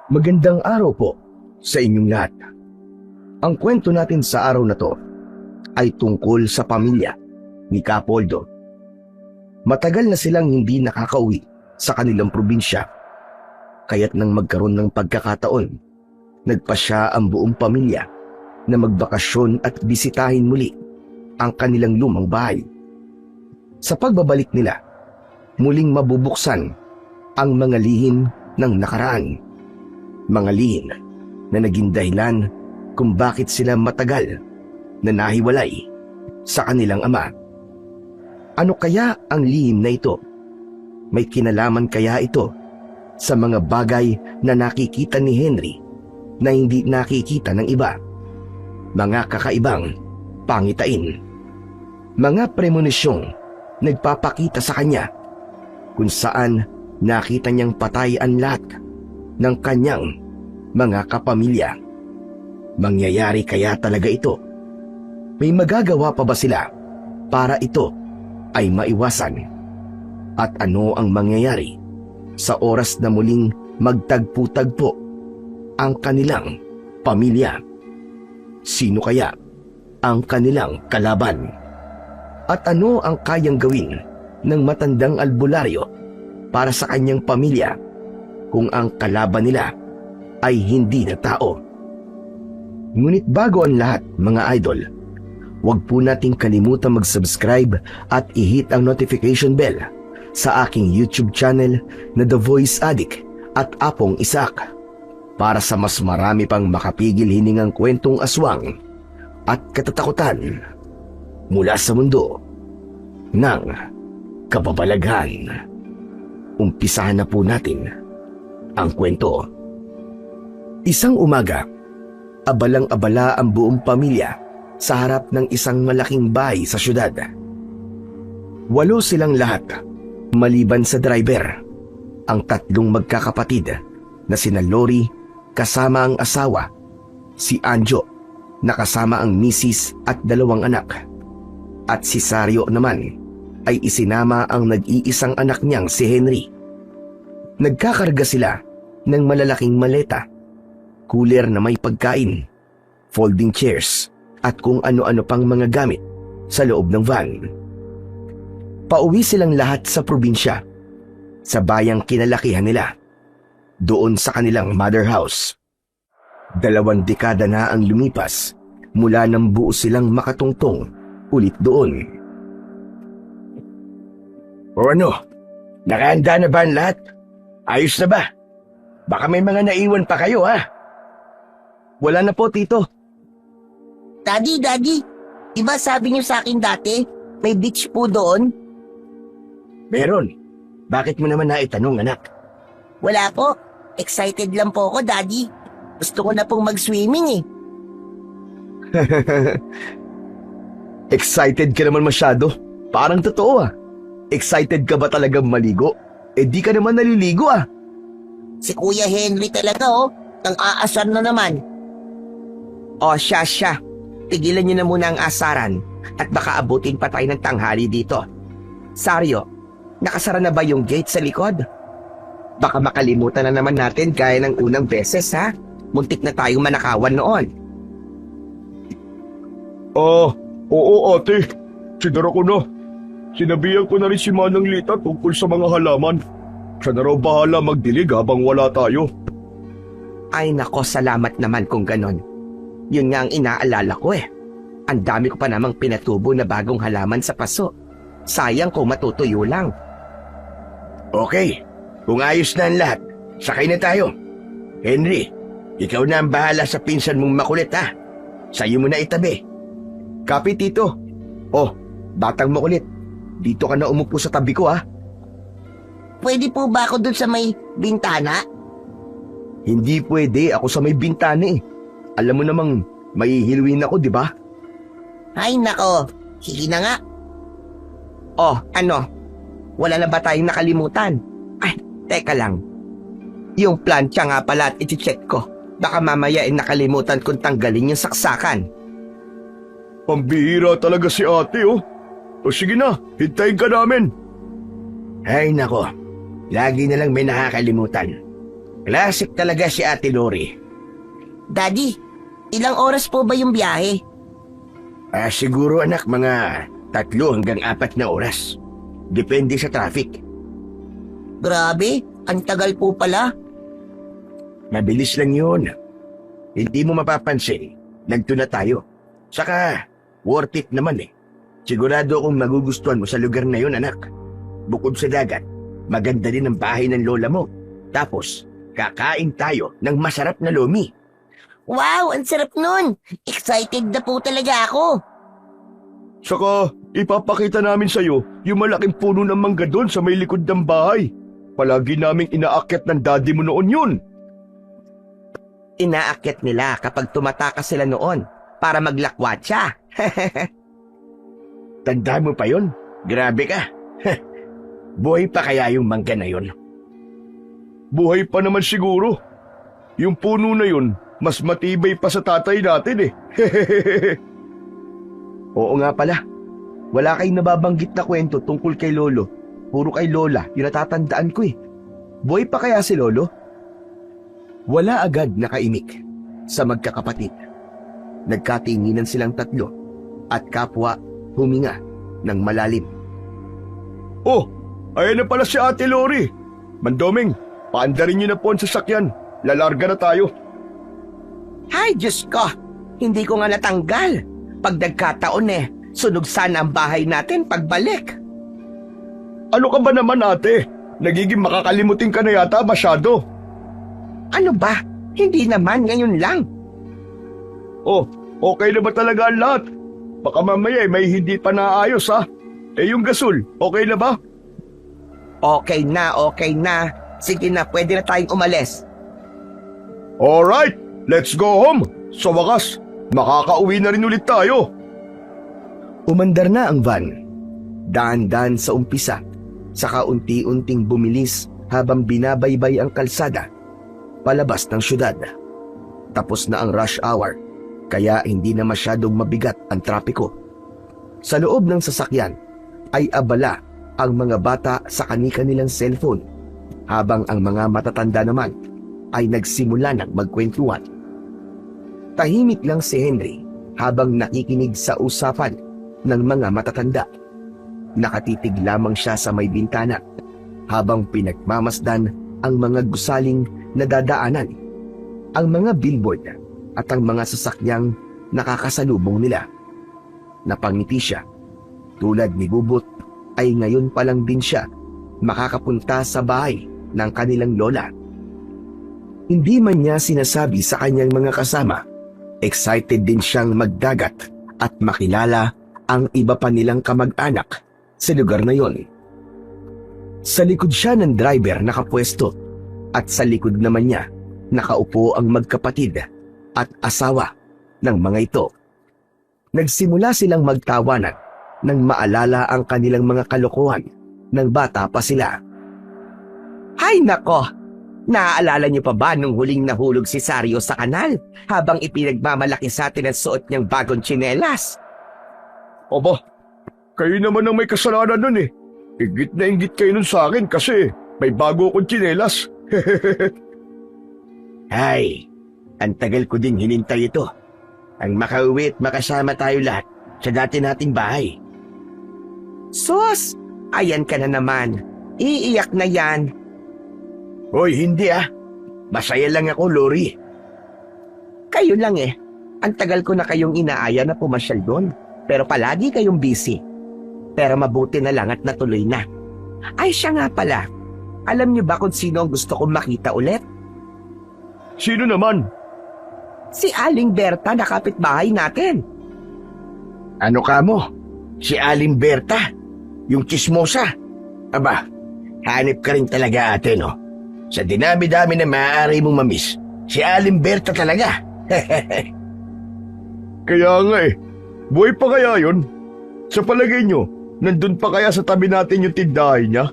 Magandang araw po sa inyong lahat. Ang kwento natin sa araw na to ay tungkol sa pamilya ni Capoldo. Matagal na silang hindi nakakauwi sa kanilang probinsya, kaya't nang magkaroon ng pagkakataon, nagpasya ang buong pamilya na magbakasyon at bisitahin muli ang kanilang lumang bahay. Sa pagbabalik nila, muling mabubuksan ang mga lihim ng nakaraan. Mga lihim na naging dahilan kung bakit sila matagal na nahiwalay sa kanilang ama. Ano kaya ang lihim na ito? May kinalaman kaya ito sa mga bagay na nakikita ni Henry na hindi nakikita ng iba? Mga kakaibang pangitain, mga premonisyong nagpapakita sa kanya kung saan nakita niyang patay ang lahat ng kanyang mga kapamilya. Mangyayari kaya talaga ito? May magagawa pa ba sila para ito ay maiwasan? At ano ang mangyayari sa oras na muling magtagpo-tagpo ang kanilang pamilya? Sino kaya ang kanilang kalaban? At ano ang kayang gawin ng matandang albularyo para sa kanyang pamilya kung ang kalaban nila ay hindi na tao? Ngunit bago ang lahat, mga idol, huwag po nating kalimutan mag-subscribe at i-hit ang notification bell sa aking YouTube channel na The Voice Addict at Apong Isaac para sa mas marami pang makapigil hiningang kwentong aswang at katatakutan mula sa mundo ng kababalaghan. Umpisahan na po natin ang kwento. Isang umaga, abalang-abala ang buong pamilya sa harap ng isang malaking bahay sa syudad. 8 silang lahat, maliban sa driver, ang 3 magkakapatid na sina Lori kasama ang asawa, si Anjo na kasama ang misis at 2 anak, at si Sario naman ay isinama ang nag-iisang anak niyang si Henry. Nagkakarga sila ng malalaking maleta, cooler na may pagkain, folding chairs at kung ano-ano pang mga gamit sa loob ng van. Pauwi silang lahat sa probinsya, sa bayang kinalakihan nila, doon sa kanilang mother house. 2 dekada na ang lumipas mula nang buo silang makatungtong ulit doon. O ano? Nakahanda na ba ang lahat? Ayos na ba? Baka may mga naiwan pa kayo, ha? Wala na po, Tito. Daddy, di ba sabi niyo sa akin dati, may beach po doon? Meron. Bakit mo naman naitanong, anak? Wala po. Excited lang po ako, Daddy. Gusto ko na pong mag-swimming eh. Excited ka naman masyado. Parang totoo, ah. Excited ka ba talagang maligo? Di ka naman naliligo, ah. Si Kuya Henry talaga nang aasar na naman. Siya. Tigilan niyo na muna ang asaran at baka abutin pa tayo ng tanghali dito. Sario, nakasara na ba yung gate sa likod? Baka makalimutan na naman natin gaya ng unang beses, ha? Muntik na tayong manakawan noon. Oo ate. Sinara ko na. Sinabihan ko na rin si Manang Lita tungkol sa mga halaman. Siya na raw bahala magdilig habang wala tayo. Ay nako, salamat naman kung ganon. Yun nga ang inaalala ko eh. Ang dami ko pa namang pinatubo na bagong halaman sa paso. Sayang kung matutuyo lang. Okay. Kung ayos na ang lahat, sakay na tayo. Henry, ikaw na ang bahala sa pinsan mong makulit, ha? Sa'yo mo na itabi. Copy, Tito. Batang makulit. Dito ka na umupo sa tabi ko, ha? Pwede po ba ako doon sa may bintana? Hindi pwede. Ako sa may bintana, eh. Alam mo namang mahihilwin ako, di ba? Ay nako, sige na nga. Ano? Wala na ba tayong nakalimutan? Ay, teka lang. Yung plancha nga pala at iti-check ko. Baka mamaya nakalimutan kong tanggalin yung saksakan. Pambihira talaga si ate, oh. O sige na, hintayin ka namin. Ay nako, lagi na lang may nakakalimutan. Classic talaga si Ate Lori. Daddy, ilang oras po ba yung biyahe? Siguro anak, mga 3 hanggang 4 na oras. Depende sa traffic. Grabe, ang tagal po pala. Mabilis lang yun. Hindi mo mapapansin, nagto na tayo. Saka, worth it naman eh. Sigurado akong magugustuhan mo sa lugar na yun, anak. Bukod sa dagat, maganda din ang bahay ng lola mo. Tapos, kakain tayo ng masarap na lomi. Wow, ang sarap nun. Excited na po talaga ako. Saka, ipapakita namin sa'yo yung malaking puno ng mangga doon sa may likod ng bahay. Palagi naming inaakyat ng daddy mo noon yun. Inaakyat nila kapag tumatakas sila noon para maglakwat siya. Tanda mo pa yun? Grabe ka. Buhay pa kaya yung mangga na yun? Buhay pa naman siguro. Yung puno na yun, mas matibay pa sa tatay natin eh. Oo nga pala. Wala kayong nababanggit na kwento tungkol kay Lolo. Puro kay Lola, yung natatandaan ko eh. Buhay pa kaya si Lolo? Wala agad nakaimik sa magkakapatid. Nagkatinginan silang tatlo at kapwa huminga ng malalim. Oh, ayan na pala si Ate Lori. Mandoming, paandarin niyo na po ang sasakyan. Lalarga na tayo. Ay, Diyos ko! Hindi ko nga natanggal. Pag nagkataon sunog sana ang bahay natin pagbalik. Ano ka ba naman ate? Nagiging makakalimutin ka na yata masyado. Ano ba? Hindi naman, ngayon lang. Oh, okay na ba talaga ang lahat? Baka mamaya may hindi pa naayos ha. Yung gasol, okay na ba? Okay na. Sige na, pwede na tayong umalis. Alright, let's go home. Sa wakas, makakauwi na rin ulit tayo. Umandar na ang van. Daan-daan sa umpisa, saka unti-unting bumilis habang binabaybay ang kalsada palabas ng syudad. Tapos na ang rush hour, kaya hindi na masyadong mabigat ang trapiko. Sa loob ng sasakyan ay abala ang mga bata sa kani-kanilang cellphone, habang ang mga matatanda naman ay nagsimula ng magkwentuhan. Tahimik lang si Henry habang nakikinig sa usapan ng mga matatanda. Nakatitig lamang siya sa may bintana habang pinagmamasdan ang mga gusaling na dadaanan, ang mga billboard at ang mga sasakyang nakakasalubong nila. Napangiti siya. Tulad ni Bubot ay ngayon pa lang din siya makakapunta sa bahay ng kanilang lola. Hindi man niya sinasabi sa kanyang mga kasama, excited din siyang magdagat at makilala ang iba pa nilang kamag-anak sa lugar na yon. Sa likod siya ng driver nakapwesto at sa likod naman niya nakaupo ang magkapatid at asawa ng mga ito. Nagsimula silang magtawanan nang maalala ang kanilang mga kalokohan nang bata pa sila. Hay nako! Naaalala niyo pa ba nung huling nahulog si Sario sa kanal habang ipinagmamalaki sa atin ang suot niyang bagong tsinelas? Aba, kayo naman ang may kasalanan nun eh. Ingit na ingit kayo nun sa akin kasi may bago akong tsinelas. Ay, ang tagal ko ding hinintay ito. Ang makauwi at makasama tayo lahat sa dati nating bahay. Sus! Ayan ka na naman. Iiyak na yan. Hoy, hindi ah. Masaya lang ako, Lori. Kayo lang Ang tagal ko na kayong inaaya na pumasyal doon. Pero palagi kayong busy. Pero mabuti na lang at natuloy na. Ay siya nga pala. Alam niyo ba kung sino ang gusto kong makita ulit? Sino naman? Si Aling Berta na kapitbahay natin. Ano ka mo? Si Aling Berta? Yung chismosa? Aba, hanip ka rin talaga ate, no? Sa dinami-dami na maaari mong mamiss, si Aling Berta talaga. Kaya nga buhay pa kaya yun? Sa palagay nyo, nandun pa kaya sa tabi natin yung tindahan niya?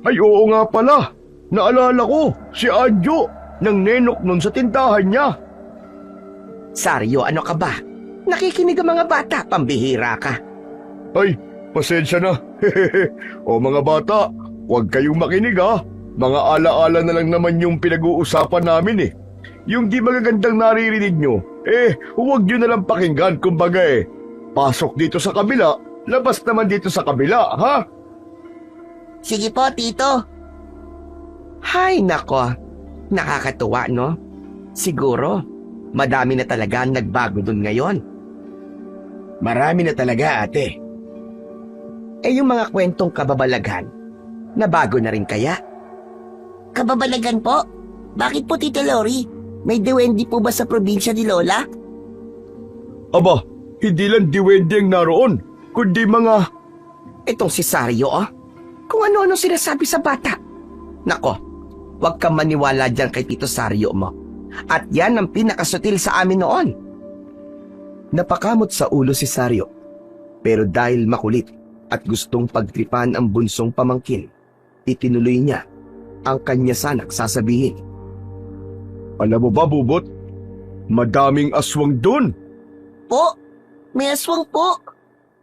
Ay oo nga pala, naalala ko, si Anjo, nang nenok nun sa tindahan niya. Sario, ano ka ba? Nakikinig ang mga bata, pambihira ka. Ay, pasensya na. O mga bata, huwag kayong makinig ha. Mga alaala na lang naman yung pinag-uusapan namin eh. Yung di magagandang naririnig nyo, huwag nyo na lang pakinggan. Kumbaga pasok dito sa kabila, labas naman dito sa kabila, ha? Sige po, Tito. Hay nako, nakakatuwa no? Siguro, madami na talaga ang nagbago dun ngayon. Marami na talaga, ate. Yung mga kwentong kababalaghan, nabago na rin kaya? Kababalagan po? Bakit po, Tito Lori? May duwende po ba sa probinsya ni Lola? Aba, hindi lang diwende ang naroon, kundi mga... Itong si Sario, kung ano-ano sinasabi sa bata. Nako, huwag kang maniwala dyan kay Tito Sario mo. At yan ang pinakasutil sa amin noon. Napakamot sa ulo si Sario. Pero dahil makulit at gustong pagtripan ang bunsong pamangkin, itinuloy niya ang kanya sanang sasabihin. Alam mo ba, Bubot? Madaming aswang dun. Po, may aswang po.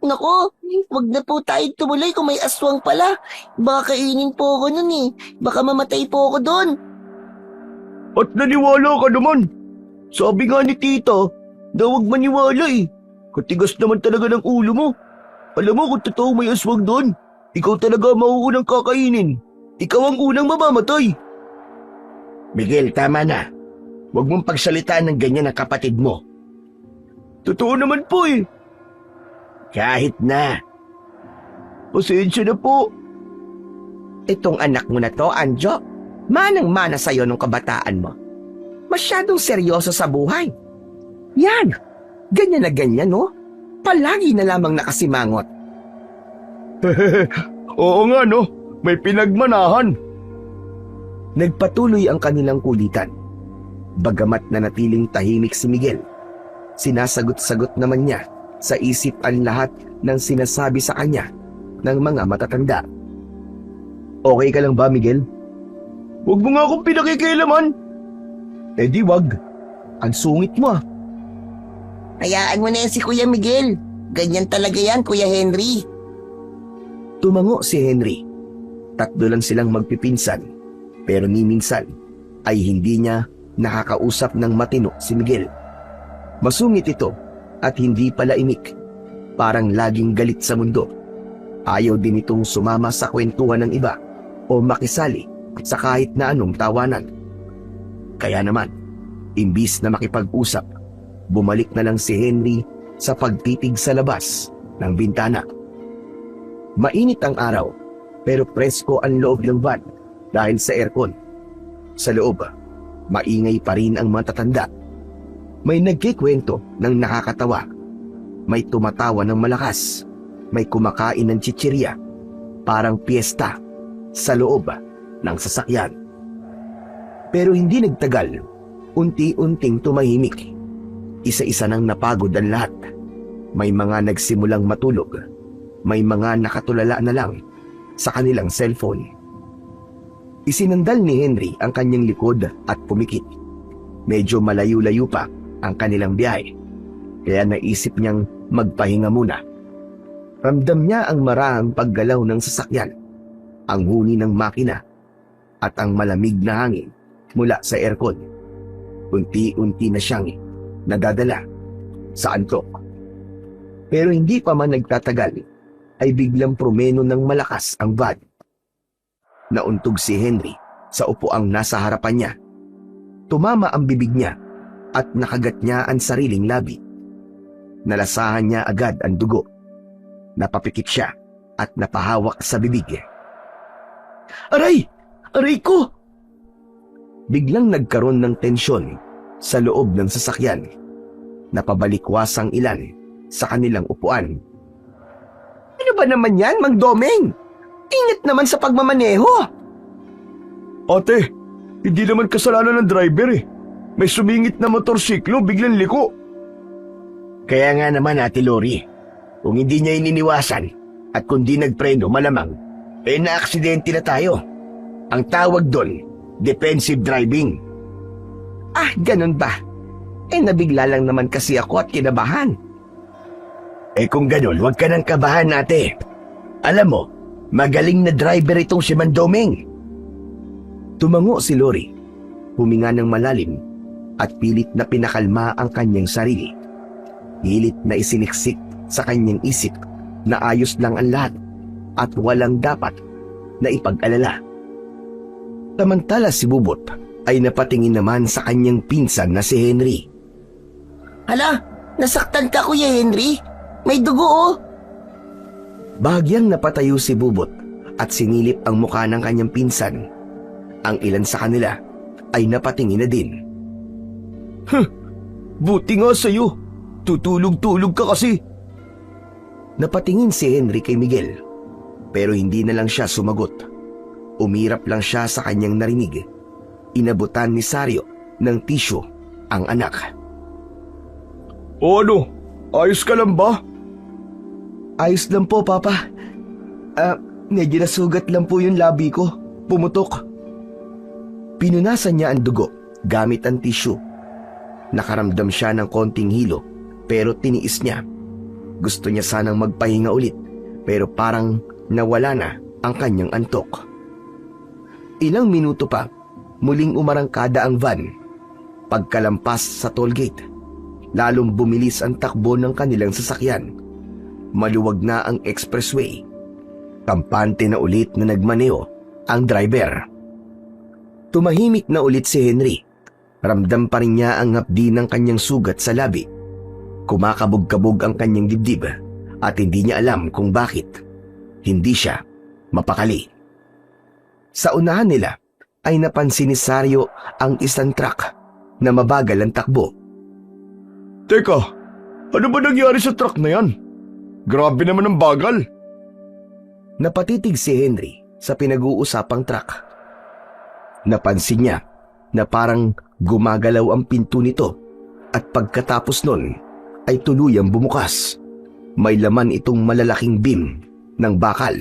Nako, wag na po tayo tumuloy kung may aswang pala. Baka kainin po ako nun eh. Baka mamatay po ako doon. At naniwala ka naman. Sabi nga ni tita, na huwag maniwala eh. Katigas naman talaga ng ulo mo. Alam mo kung totoo may aswang doon, ikaw talaga mauunang kakainin. Ikaw ang unang mamamatay. Miguel, tama na. Huwag mong pagsalitaan ng ganyan ang kapatid mo. Totoo naman po eh. Kahit na. Pasensya na po. Itong anak mo na to, Anjo, manang-mana sa'yo nung kabataan mo. Masyadong seryoso sa buhay. Yan, ganyan na ganyan, no? Palagi na lamang nakasimangot. Oo nga no, may pinagmanahan. Nagpatuloy ang kanilang kulitan. Bagamat nanatiling tahimik si Miguel, sinasagot-sagot naman niya sa isip ang lahat ng sinasabi sa kanya ng mga matatanda. Okay ka lang ba, Miguel? Huwag mo nga akong pinakikialaman. Di wag. Ang sungit mo. Hayaan mo na yan si Kuya Miguel. Ganyan talaga yan, Kuya Henry. Tumango si Henry. Tatlo lang silang magpipinsan, pero ni minsan ay hindi niya nakakausap ng matino si Miguel. Masungit ito at hindi palaimik. Parang laging galit sa mundo. Ayaw din itong sumama sa kwentuhan ng iba o makisali sa kahit na anong tawanan. Kaya naman, imbis na makipag-usap, bumalik na lang si Henry sa pagtitig sa labas ng bintana. Mainit ang araw, pero presko ang loob ng van dahil sa aircon. Sa loob, maingay pa rin ang matatanda. May nagkikwento ng nakakatawa. May tumatawa ng malakas. May kumakain ng chichirya. Parang piyesta sa loob ng sasakyan. Pero hindi nagtagal, unti-unting tumahimik. Isa-isa nang napagod ang lahat. May mga nagsimulang matulog. May mga nakatulala na lang sa kanilang cellphone. Isinandal ni Henry ang kanyang likod at pumikit. Medyo malayo-layo pa ang kanilang biyahe, kaya naisip niyang magpahinga muna. Ramdam niya ang marahang paggalaw ng sasakyan, ang huni ng makina, at ang malamig na hangin mula sa aircon. Unti-unti na siyang nadadala sa antok. Pero hindi pa man nagtatagal, ay biglang promeno ng malakas ang van. Nauntog si Henry sa upuang nasa harapan niya. Tumama ang bibig niya at nakagat niya ang sariling labi. Nalasahan niya agad ang dugo. Napapikit siya at napahawak sa bibig. Aray! Aray ko! Biglang nagkaroon ng tensyon sa loob ng sasakyan. Napabalikwasang ilan sa kanilang upuan. Ano ba naman yan, Mang Domeng? Ingat naman sa pagmamaneho. Ate, hindi naman kasalanan ng driver eh. May sumingit na motorsiklo, biglang liko. Kaya nga naman, Ate Lori, kung hindi niya ininiwasan at kung di nagpreno malamang, na-aksidente na tayo. Ang tawag doon, defensive driving. Ah, ganun ba? Nabigla lang naman kasi ako at kinabahan. Kung ganun, huwag ka nang kabahan, ate. Alam mo, magaling na driver itong si Mandoming. Tumango si Lori, huminga ng malalim at pilit na pinakalma ang kanyang sarili. Pilit na isiniksik sa kanyang isip na ayos lang ang lahat at walang dapat na ipag-alala. Samantala si Bubot ay napatingin naman sa kanyang pinsan na si Henry. Hala, nasaktan ka Kuya Henry. May dugo oh. Bahagyang napatayo si Bubot at sinilip ang mukha ng kanyang pinsan. Ang ilan sa kanila ay napatingin na din. Buti nga sa'yo. Tutulog-tulog ka kasi. Napatingin si Henry kay Miguel, pero hindi na lang siya sumagot. Umirap lang siya sa kanyang narinig. Inabutan ni Sario ng tisyo ang anak. O ano? Ayos ka lang ba? Ayos lang po, Papa. Medyo nasugat lang po yung labi ko. Pumutok. Pinunasan niya ang dugo gamit ang tisyo. Nakaramdam siya ng konting hilo pero tiniis niya. Gusto niya sanang magpahinga ulit pero parang nawala na ang kanyang antok. Ilang minuto pa, muling umarangkada ang van. Pagkalampas sa tollgate, lalong bumilis ang takbo ng kanilang sasakyan. Maluwag na ang expressway. Kampante na ulit na nagmaneo ang driver. Tumahimik na ulit si Henry. Ramdam pa rin niya ang hapdi ng kanyang sugat sa labi. Kumakabog-kabog ang kanyang dibdib at hindi niya alam kung bakit. Hindi siya mapakali. Sa unahan nila ay napansin ni Sario ang isang truck na mabagal ang takbo. Teka, ano ba nangyari sa truck na yan? Grabe naman ang bagal. Napatitig si Henry sa pinag-uusapang truck. Napansin niya na parang gumagalaw ang pinto nito at pagkatapos nun ay tuluyang bumukas. May laman itong malalaking beam ng bakal.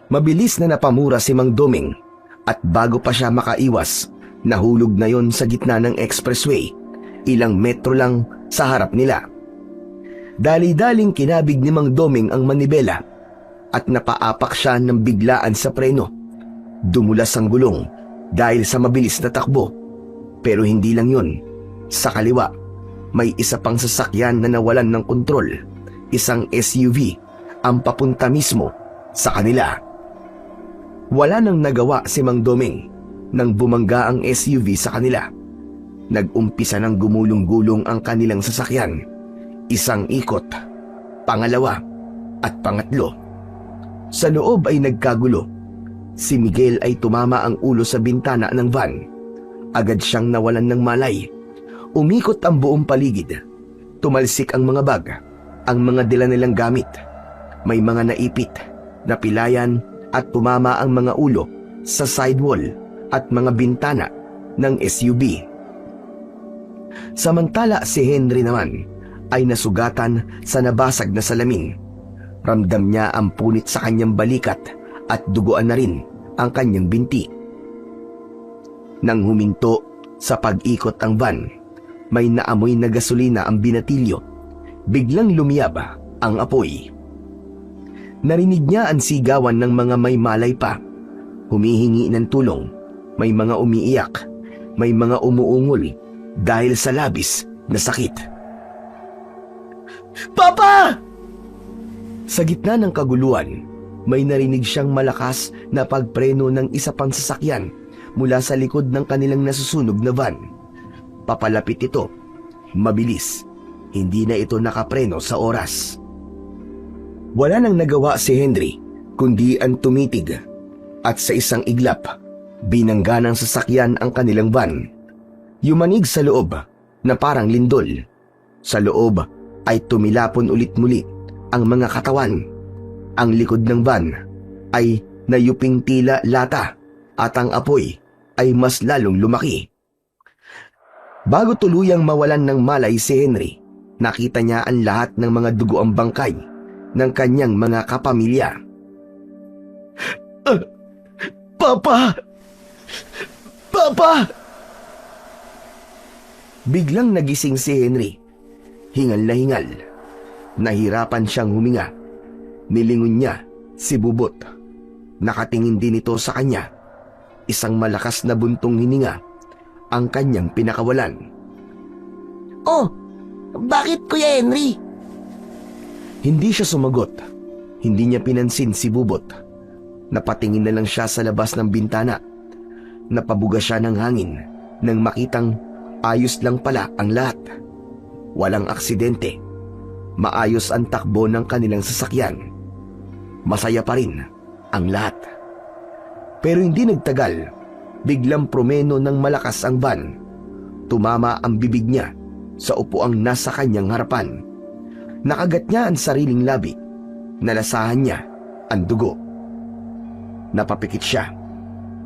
Mabilis na napamura si Mang Doming at bago pa siya makaiwas, nahulog na yon sa gitna ng expressway, ilang metro lang sa harap nila. Dali-daling kinabig ni Mang Doming ang manibela at napaapak siya ng biglaan sa preno. Dumulas ang gulong dahil sa mabilis na takbo. Pero hindi lang yun. Sa kaliwa, may isa pang sasakyan na nawalan ng kontrol. Isang SUV ang papunta mismo sa kanila. Wala nang nagawa si Mang Doming nang bumangga ang SUV sa kanila. Nag-umpisa ng gumulong-gulong ang kanilang sasakyan. Isang ikot, pangalawa at pangatlo. Sa loob ay nagkagulo. Si Miguel ay tumama ang ulo sa bintana ng van. Agad siyang nawalan ng malay. Umikot ang buong paligid. Tumalsik ang mga bag, ang mga dala nilang gamit. May mga naipit, napilayan at tumama ang mga ulo sa sidewall at mga bintana ng SUV. Samantala si Henry naman ay nasugatan sa nabasag na salamin. Ramdam niya ang punit sa kanyang balikat at duguan na rin ang kanyang binti. Nang huminto sa pag-ikot ang van, may naamoy na gasolina ang binatilyo. Biglang lumiyab ang apoy. Narinig niya ang sigawan ng mga may malay pa. Humihingi ng tulong. May mga umiiyak. May mga umuungol dahil sa labis na sakit. Papa! Sa gitna ng kaguluhan, may narinig siyang malakas na pagpreno ng isa pang sasakyan mula sa likod ng kanilang nasusunog na van. Papalapit ito. Mabilis. Hindi na ito nakapreno sa oras. Wala nang nagawa si Henry kundi ang tumitig at sa isang iglap, binangga ng sasakyan ang kanilang van. Yumanig sa loob na parang lindol. Sa loob ay tumilapon ulit muli ang mga katawan. Ang likod ng van ay nayuping tila lata at ang apoy ay mas lalong lumaki. Bago tuluyang mawalan ng malay si Henry, nakita niya ang lahat ng mga dugoang bangkay ng kanyang mga kapamilya. Papa! Papa! Biglang nagising si Henry. Hingal na hingal. Nahirapan siyang huminga. Nilingon niya si Bubot. Nakatingin din ito sa kanya. isang malakas na buntong hininga ang kanyang pinakawalan. Oh, bakit Kuya Henry? Hindi siya sumagot. Hindi niya pinansin si Bubot. Napatingin na lang siya sa labas ng bintana. Napabuga siya ng hangin nang makitang ayos lang pala ang lahat. Walang aksidente. Maayos ang takbo ng kanilang sasakyan. Masaya pa rin ang lahat. Pero hindi nagtagal, biglang promeno ng malakas ang van. Tumama ang bibig niya sa upuang nasa kanyang harapan. Nakagat niya ang sariling labi. Nalasahan niya ang dugo. Napapikit siya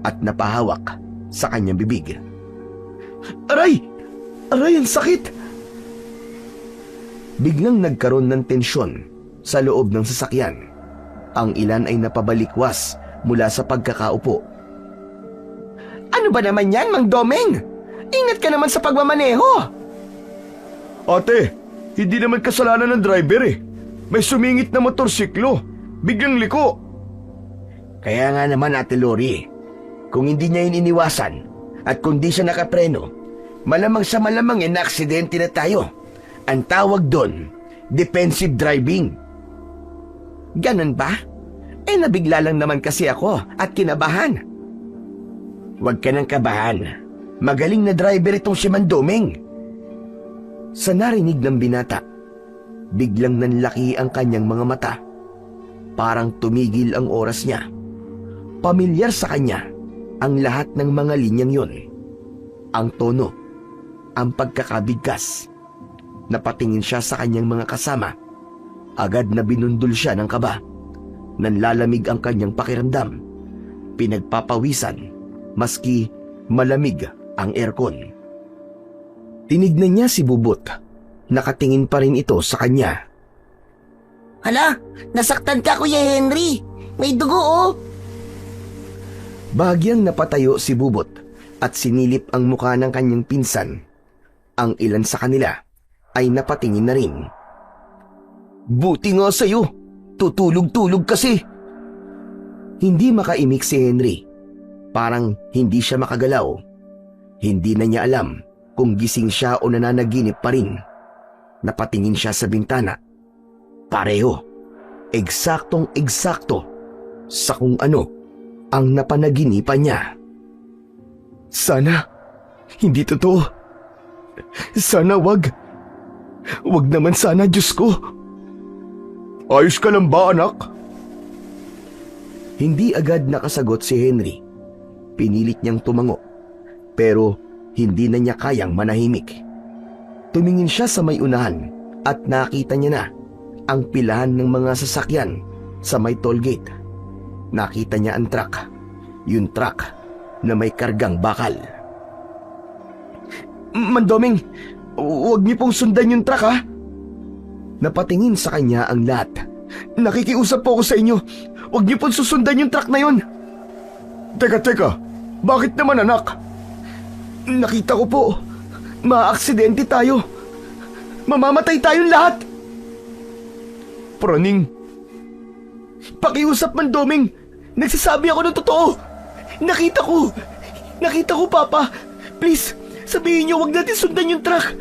at napahawak sa kanyang bibig. Aray! Aray, ang sakit! Biglang nagkaroon ng tensyon sa loob ng sasakyan. Ang ilan ay napabalikwas mula sa pagkakaupo. Ano ba naman yan, Mang Domeng? Ingat ka naman sa pagmamaneho. Ate, hindi naman kasalanan ng driver eh. May sumingit na motorsiklo. Biglang liko. Kaya nga naman, Ate Lori, kung hindi niya iniwasan at kung di siya nakapreno, malamang sa malamang na-aksidente na tayo. Ang tawag doon, defensive driving. Ganun ba? Nabigla lang naman kasi ako at kinabahan. Huwag ka nang kabahan. Magaling na driver itong si Mandoming. Sa narinig ng binata, biglang nanlaki ang kanyang mga mata. Parang tumigil ang oras niya. Pamilyar sa kanya ang lahat ng mga linyang yon. Ang tono, ang pagkakabigkas. Napatingin siya sa kanyang mga kasama. Agad na binundol siya ng kaba. Nanlalamig ang kanyang pakiramdam. Pinagpapawisan, maski malamig ang aircon. Tinignan niya si Bubot. Nakatingin pa rin ito sa kanya. Hala, nasaktan ka Kuya Henry. May dugo oh. Bahagyang napatayo si Bubot at sinilip ang mukha ng kanyang pinsan. Ang ilan sa kanila ay napatingin na rin. Buti nga sa'yo, tutulog-tulog kasi. Hindi makaimik si Henry. Parang hindi siya makagalaw. Hindi na niya alam kung gising siya o nananaginip pa rin. Napatingin siya sa bintana. Pareho, eksaktong-eksakto sa kung ano ang napanaginipan niya. Sana, hindi totoo. Sana wag. Wag naman sana, Diyos ko. Ayos ka lang ba, anak? Hindi agad nakasagot si Henry. Pinilit niyang tumango, pero hindi na niya kayang manahimik. Tumingin siya sa may unahan at nakita niya na ang pilahan ng mga sasakyan sa may toll gate. Nakita niya ang truck, yung truck na may kargang bakal. Mandoming, huwag niyo pong sundan yung truck ha. Napatingin sa kanya ang lahat. Nakikiusap po ako sa inyo. Huwag niyo pong susundan yung truck na yon. Teka, bakit naman anak? Nakita ko po, maaaksidente tayo. Mamamatay tayong lahat. Praning, Pakiusap man, Doming. Nagsasabi ako ng totoo. Nakita ko, Papa. Please, sabihin niyo wag natin sundan yung truck.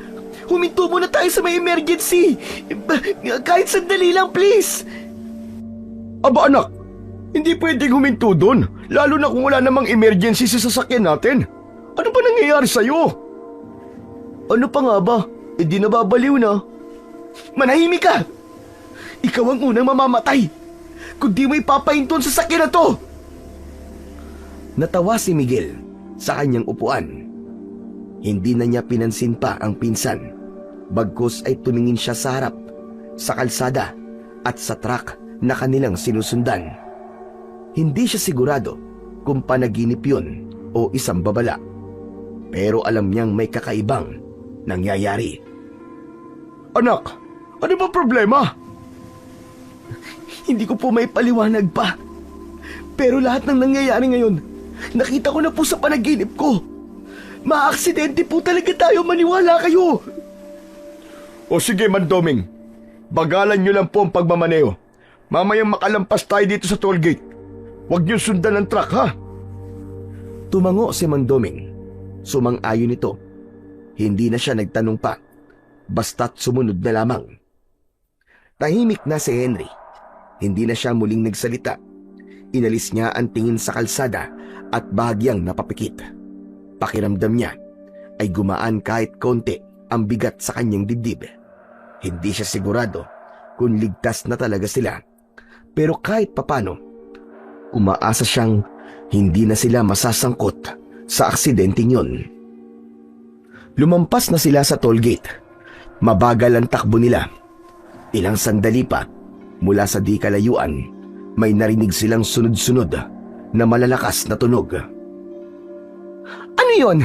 Huminto muna tayo sa may emergency. Kahit sandali lang, please. aba anak, hindi pwedeng huminto doon. Lalo na kung wala namang emergency sa sasakyan natin. Ano ba nangyayari sa'yo? Ano pa nga ba? Di nababaliw na. Manahimik ka! Ikaw ang unang mamamatay kung di mo ipapahinto ang sasakyan na to! Natawa si Miguel sa kanyang upuan. Hindi na niya pinansin pa ang pinsan. Bagkus ay tumingin siya sa harap, sa kalsada at sa truck na kanilang sinusundan. Hindi siya sigurado kung panaginip yun o isang babala. Pero alam niyang may kakaibang nangyayari. Anak, ano ba problema? Hindi ko po may paliwanag pa. Pero lahat ng nangyayari ngayon, nakita ko na po sa panaginip ko. Maaksidente po talaga tayo, maniwala kayo. O sige, Mandoming. Bagalan niyo lang po ang pagmamaneho. Mamayang makalampas tayo dito sa tollgate. Huwag niyo sundan ang truck, ha? Tumango si Mang Doming. Sumang-ayon ito. Hindi na siya nagtanong pa, basta't sumunod na lamang. Tahimik na si Henry. Hindi na siya muling nagsalita. Inalis niya ang tingin sa kalsada at bahagyang napapikit. Pakiramdam niya ay gumaan kahit konti ang bigat sa kanyang dibdib. Hindi siya sigurado kung ligtas na talaga sila. Pero kahit papano, umaasa siyang hindi na sila masasangkot sa aksidenteng yun. Lumampas na sila sa toll gate. Mabagal ang takbo nila. Ilang sandali pa, mula sa di kalayuan, may narinig silang sunod-sunod na malalakas na tunog. Ano yon?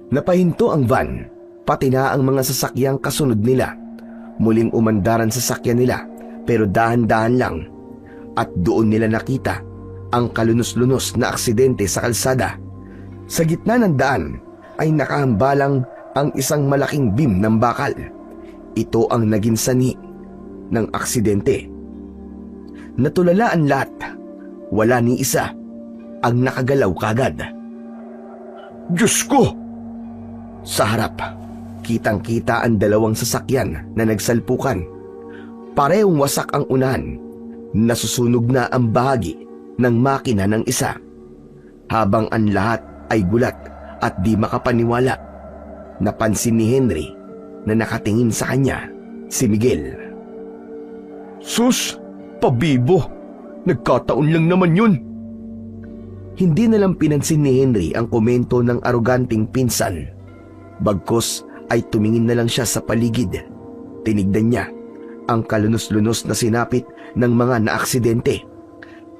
Napahinto ang van, pati na ang mga sasakyang kasunod nila. Muling umandaran sa sasakyan nila, pero dahan-dahan lang. At doon nila nakita ang kalunos-lunos na aksidente sa kalsada. Sa gitna ng daan ay nakahambalang ang isang malaking beam ng bakal. Ito ang naging sanhi ng aksidente. Natulala ang lahat. Wala ni isa ang nakagalaw kagad. Diyos ko! Sa harap, kitang-kita ang dalawang sasakyan na nagsalpukan. Parehong wasak ang unahan. Nasusunog na ang bahagi ng makina ng isa. Habang ang lahat ay gulat at di makapaniwala, napansin ni Henry na nakatingin sa kanya si Miguel. Sus! Pabibo! Nagkataon lang naman yun. Hindi na lang pinansin ni Henry ang komento ng aroganting pinsan. Bagkus ay tumingin na lang siya sa paligid. Tinignan niya ang kalunos-lunos na sinapit ng mga naaksidente.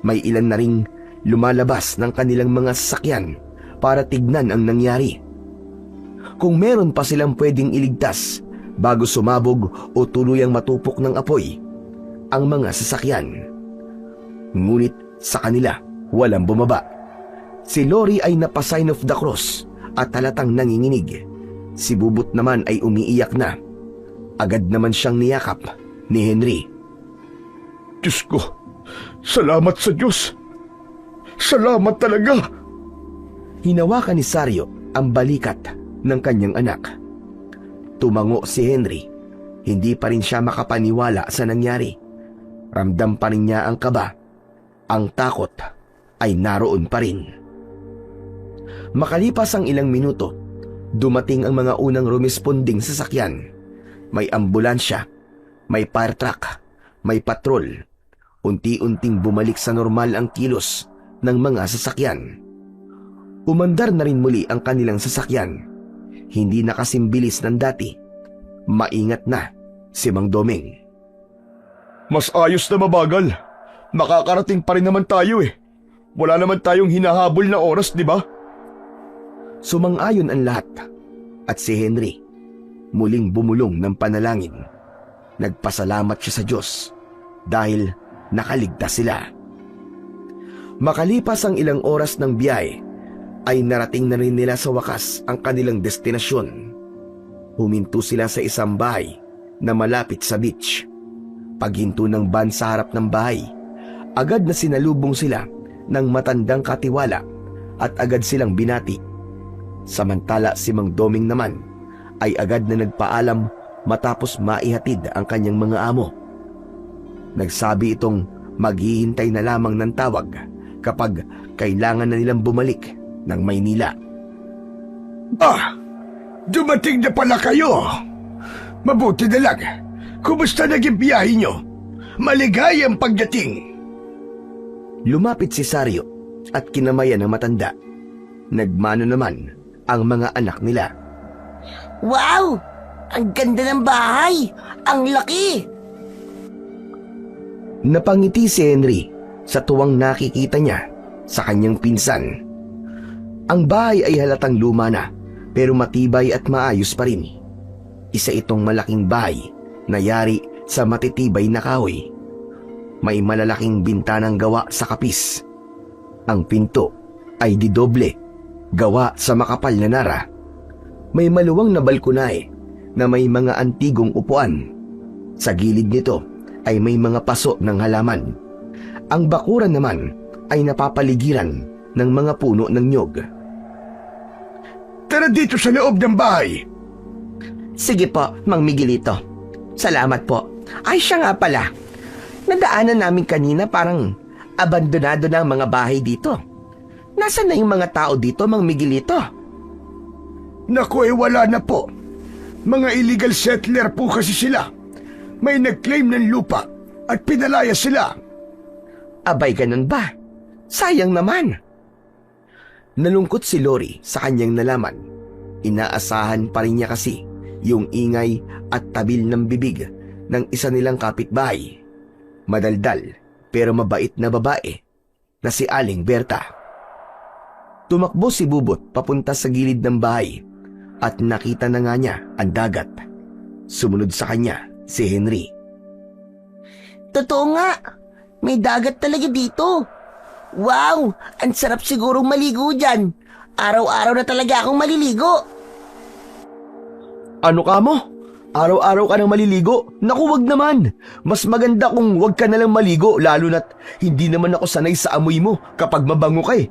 May ilan na ring lumalabas ng kanilang mga sasakyan para tignan ang nangyari. Kung meron pa silang pwedeng iligtas bago sumabog o tuluyang matupok ng apoy ang mga sasakyan. Ngunit sa kanila walang bumaba. Si Lori ay napa-sign of the cross at halatang nanginginig. Si Bubot naman ay umiiyak na. Agad naman siyang niyakap ni Henry. Diyos ko! Salamat sa Diyos! Salamat talaga! Hinawakan ni Sario ang balikat ng kanyang anak. Tumango si Henry. Hindi pa rin siya makapaniwala sa nangyari. Ramdam pa rin niya ang kaba. Ang takot ay naroon pa rin. Makalipas ang ilang minuto, dumating ang mga unang rumesponding sasakyan. May ambulansya, may fire truck, may patrol. Unti-unting bumalik sa normal ang kilos ng mga sasakyan. Umandar na rin muli ang kanilang sasakyan. Hindi na kasing bilis ng dati. Maingat na si Mang Doming. Mas ayos na mabagal. Makakarating pa rin naman tayo eh. Wala naman tayong hinahabol na oras, di ba? Sumang-ayon ang lahat. At si Henry, muling bumulong ng panalangin. Nagpasalamat siya sa Diyos dahil nakaligtas sila. Makalipas ang ilang oras ng biyahe, ay narating na rin nila sa wakas ang kanilang destinasyon. Huminto sila sa isang bahay na malapit sa beach. Paghinto ng van sa harap ng bahay, agad na sinalubong sila ng matandang katiwala at agad silang binati. Samantala si Mang Doming naman ay agad na nagpaalam matapos maihatid ang kanyang mga amo. Nagsabi itong maghihintay na lamang ng tawag kapag kailangan na nilang bumalik ng Maynila. Dumating na pala kayo. Mabuti na lang. Kumusta naging biyahe nyo? Maligayang pagdating. Lumapit si Sario at kinamayan ng matanda. Nagmano naman ang mga anak nila. Wow! Ang ganda ng bahay! Ang laki! Napangiti si Henry sa tuwang nakikita niya sa kanyang pinsan. Ang bahay ay halatang luma na pero matibay at maayos pa rin. Isa itong malaking bahay na yari sa matitibay na kahoy. May malalaking bintanang gawa sa kapis. Ang pinto ay didoble, gawa sa makapal na nara. May maluwang na balkonahe na may mga antigong upuan. Sa gilid nito ay may mga paso ng halaman. Ang bakuran naman ay napapaligiran ng mga puno ng nyog. Tara dito sa loob ng bahay. Sige po, Mang Miguelito. Salamat po. Ay, siya nga pala. Nadaanan namin kanina parang abandonado na ang mga bahay dito. Nasaan na yung mga tao dito, Mang Miguelito? Naku, wala na po. Mga illegal settler po kasi sila. May nag-claim ng lupa at pinalaya sila. Abay, ganun ba? Sayang naman. Nalungkot si Lori sa kanyang nalaman. Inaasahan pa rin niya kasi yung ingay at tabil ng bibig ng isa nilang kapitbahay. Madaldal pero mabait na babae na si Aling Berta. Tumakbo si Bubot papunta sa gilid ng bahay at nakita na nga niya ang dagat. Sumunod sa kanya si Henry. Totoo nga, may dagat talaga dito. Wow, ang sarap sigurong maligo dyan. Araw-araw na talaga akong maliligo. Ano ka mo? Araw-araw ka nang maliligo? Naku, wag naman. Mas maganda kung wag ka nalang maligo, lalo na't hindi naman ako sanay sa amoy mo kapag mabango ka eh.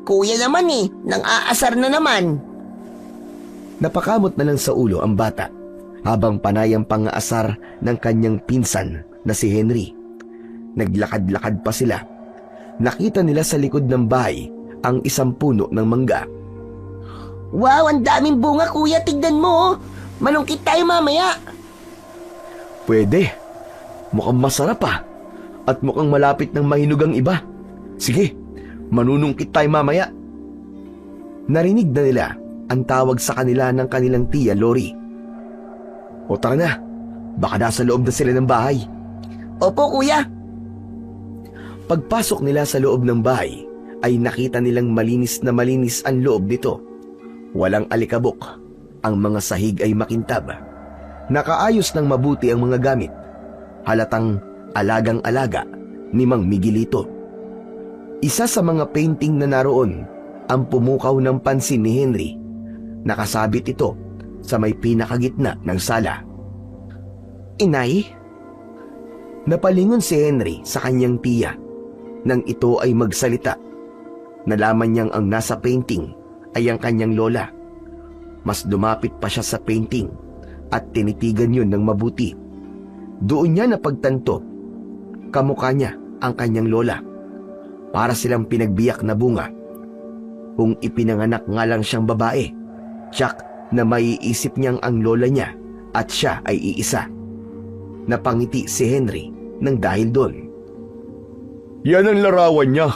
Kuya naman nang aasar na naman. Napakamot na lang sa ulo ang bata habang panayang pangaasar ng kanyang pinsan na si Henry. Naglakad-lakad pa sila. Nakita nila sa likod ng bahay ang isang puno ng mangga. Wow, ang daming bunga kuya, tignan mo. Manungkit tayo mamaya. Pwede. Mukhang masarap ah. At mukhang malapit ng mahinog ang iba. Sige, manunungkit tayo mamaya. Narinig na nila ang tawag sa kanila ng kanilang tiya Lori. O tara na, baka nasa loob na sila ng bahay. Opo kuya. Pagpasok nila sa loob ng bahay, ay nakita nilang malinis na malinis ang loob nito. Walang alikabok, ang mga sahig ay makintab. Nakaayos ng mabuti ang mga gamit. Halatang alagang-alaga ni Mang Miguelito. Isa sa mga painting na naroon ang pumukaw ng pansin ni Henry. Nakasabit ito sa may pinakagitna ng sala. Inay? Napalingon si Henry sa kanyang tiya. Nang ito ay magsalita, nalaman niyang ang nasa painting ay ang kanyang lola. Mas lumapit pa siya sa painting at tinitigan yun ng mabuti. Doon niya napagtanto, kamukha niya ang kanyang lola. Para silang pinagbiyak na bunga. Kung ipinanganak nga lang siyang babae, tiyak na maiisip niyang ang lola niya at siya ay iisa. Napangiti si Henry nang dahil doon. Yan ang larawan niya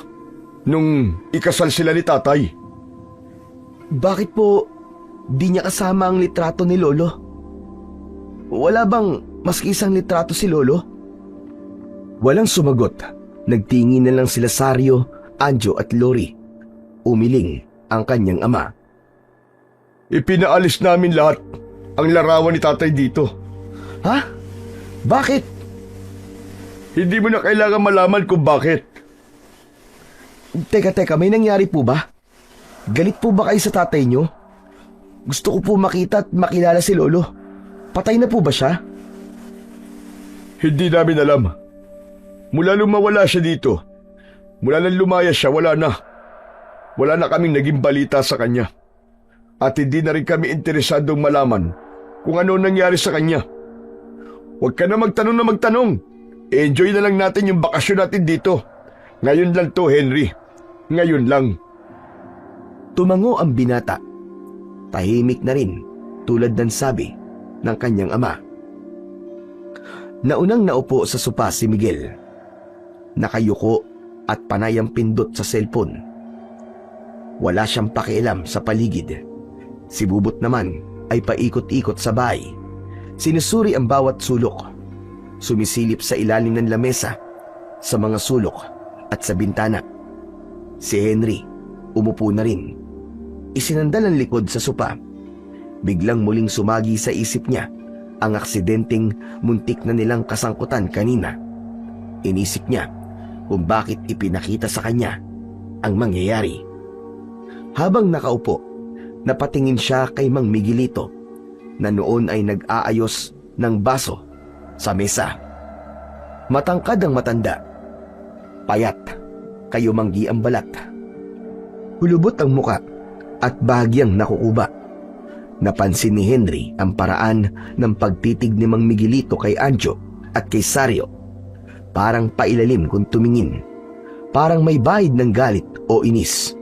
nung ikasal sila ni tatay. Bakit po di niya kasama ang litrato ni Lolo? Wala bang maski isang litrato si Lolo? Walang sumagot. Nagtingin na lang sila Sario, Anjo at Lori. Umiling ang kanyang ama. Ipinaalis namin lahat ang larawan ni tatay dito. Ha? Bakit? Hindi mo na kailangan malaman kung bakit. Teka, may nangyari po ba? Galit po ba kayo sa tatay niyo? Gusto ko po makita at makilala si Lolo. Patay na po ba siya? Hindi namin alam. Mula nung mawala siya dito, mula nang lumaya siya, wala na. Wala na kaming naging balita sa kanya. At hindi na rin kami interesadong malaman kung ano nangyari sa kanya. Huwag ka na magtanong. Enjoy na lang natin yung bakasyon natin dito. Ngayon lang to, Henry. Ngayon lang. Tumango ang binata. Tahimik na rin, tulad ng sabi ng kanyang ama. Naunang naupo sa sopa si Miguel. Nakayuko at panayang pindot sa cellphone. Wala siyang pakialam sa paligid. Si Bubot naman ay paikot-ikot sa bahay. Sinusuri ang bawat sulok. Sumisilip sa ilalim ng lamesa, sa mga sulok at sa bintana. Si Henry, umupo na rin. Isinandal ang likod sa sopa. Biglang muling sumagi sa isip niya ang aksidenteng muntik na nilang kasangkutan kanina. Inisip niya kung bakit ipinakita sa kanya ang mangyayari. Habang nakaupo, napatingin siya kay Mang Miguelito na noon ay nag-aayos ng baso sa mesa. Matangkad ang matanda. Payat, kayumanggi ang balat. Hulubot ang muka at bahagyang nakukuba. Napansin ni Henry ang paraan ng pagtitig ni Mang Miguelito kay Anjo at kay Sario. Parang pailalim kung tumingin. Parang may bahid ng galit o inis.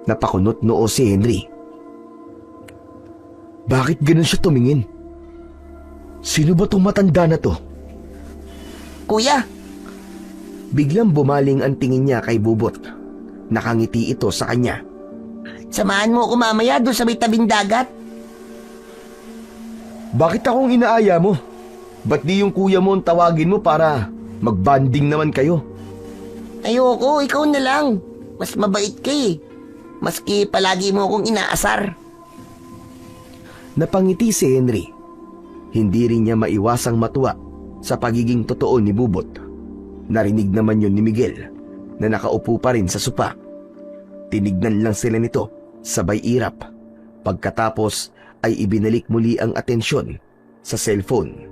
Napakunot noo si Henry. Bakit ganun siya tumingin? Sino ba tong matanda na to? Kuya, Biglang bumaling ang tingin niya kay Bubot. Nakangiti ito sa kanya. samahan mo ako mamaya doon sa may tabing dagat. Bakit akong inaaya mo? Ba't di yung kuya mo ang tawagin mo para magbanding naman kayo? Ayoko, ikaw na lang. Mas mabait ka eh. Maski palagi mo akong inaasar. Napangiti si Henry. Hindi rin niya maiwasang matuwa sa pagiging totoo ni Bubot. Narinig naman yun ni Miguel na nakaupo pa rin sa sopa. Tinignan lang sila nito, sabay irap. Pagkatapos ay ibinalik muli ang atensyon sa cellphone.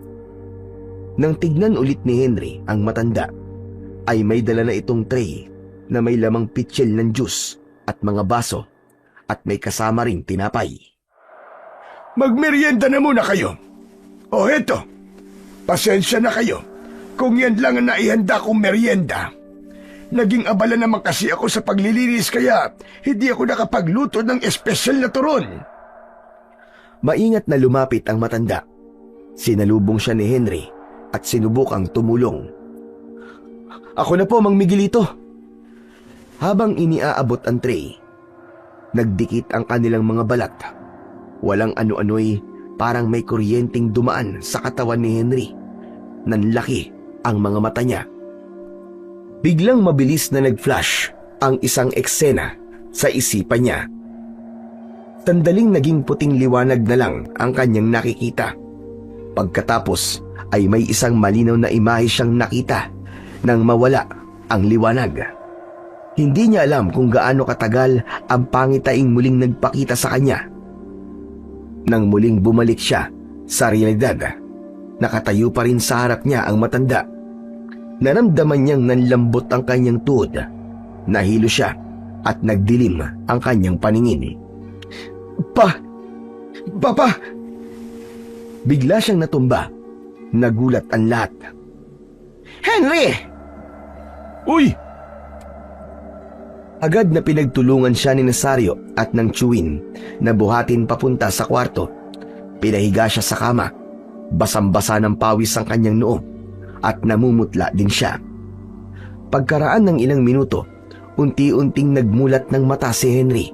Nang tignan ulit ni Henry ang matanda, ay may dala na itong tray na may lamang pitsil ng juice at mga baso at may kasama ring tinapay. Magmerienda na muna kayo. O eto, pasensya na kayo kung yan lang ang naihanda kong merienda. Naging abala naman kasi ako sa paglilinis kaya hindi ako nakapagluto ng espesyal na turon. Maingat na lumapit ang matanda. Sinalubong siya ni Henry at sinubukang tumulong. Ako na po, Mang Miguelito. Habang iniaabot ang tray, nagdikit ang kanilang mga balat. Walang ano-ano'y parang may kuryenteng dumaan sa katawan ni Henry. Nanlaki ang mga mata niya. Biglang mabilis na nag-flash ang isang eksena sa isipan niya. Sandaling naging puting liwanag na lang ang kanyang nakikita. Pagkatapos ay may isang malinaw na imahe siyang nakita nang mawala ang liwanag. Hindi niya alam kung gaano katagal ang pangitaing muling nagpakita sa kanya. Nang muling bumalik siya sa realidad, nakatayo pa rin sa harap niya ang matanda. Naramdaman niyang nanlambot ang kanyang tuhod. Nahilo siya at nagdilim ang kanyang paningin. Papa! Bigla siyang natumba. Nagulat ang lahat. Henry! Uy! Agad na pinagtulungan siya ni Nazario at ng Chewin na buhatin papunta sa kwarto. Pinahiga siya sa kama. Basang-basa ng pawis ang kanyang noo at namumutla din siya. Pagkaraan ng ilang minuto, unti-unting nagmulat ng mata si Henry.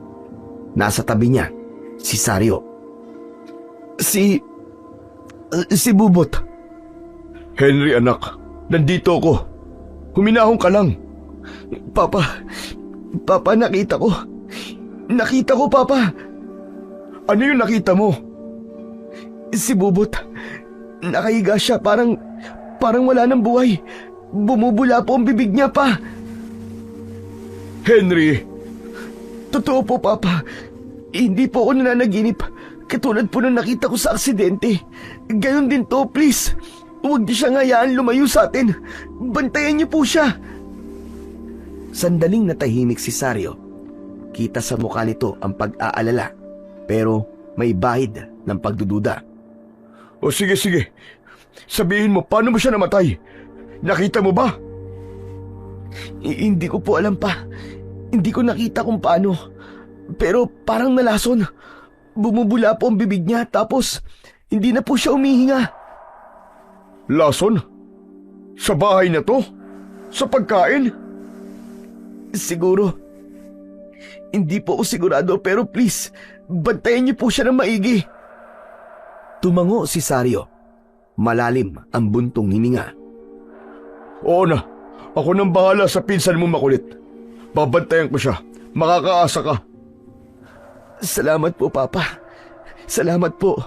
Nasa tabi niya si Sario. Si Bubot. Henry anak, nandito ako. Huminahon ka lang. Papa, nakita ko. Nakita ko, Papa. Ano yung nakita mo? Si Bubot. Nakahiga siya, parang wala ng buhay. Bumubula po ang bibig niya, pa. Henry! Totoo po, Papa. Hindi po ako nananaginip. Katulad po nang nakita ko sa aksidente. Ganon din to, please. Huwag niyo siyang hayaan lumayo sa atin. Bantayan niyo po siya. Sandaling natahimik si Sario. Kita sa mukha nito ang pag-aalala, pero may bahid ng pagdududa. O sige. Sabihin mo, paano mo siya namatay? Nakita mo ba? Hindi ko po alam, pa. Hindi ko nakita kung paano. Pero parang nalason. Bumubula po ang bibig niya, tapos hindi na po siya umihinga. Lason? Sa bahay na to? Sa pagkain? Siguro. Hindi po ako sigurado, pero please, bantayan niyo po siya ng maigi. Tumango si Sario. Malalim ang buntong hininga. Oo na, ako nang bahala sa pinsan mo makulit. Babantayan ko siya. Makakaasa ka. Salamat po, Papa. Salamat po.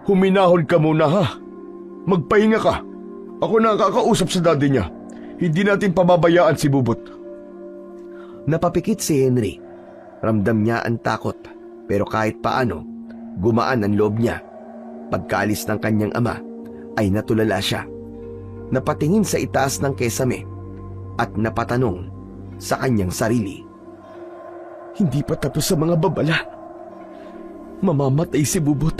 Huminahon ka muna, ha? Magpahinga ka. Ako na ang kakausap sa daddy niya. Hindi natin pababayaan si Bubot. Napapikit si Henry. Ramdam niya ang takot, pero kahit paano, gumaan ang loob niya. Pagkaalis ng kanyang ama, ay natulala siya. Napatingin sa itaas ng kesame at napatanong sa kanyang sarili. Hindi pa tapos sa mga babala. Mamamatay si Bubot.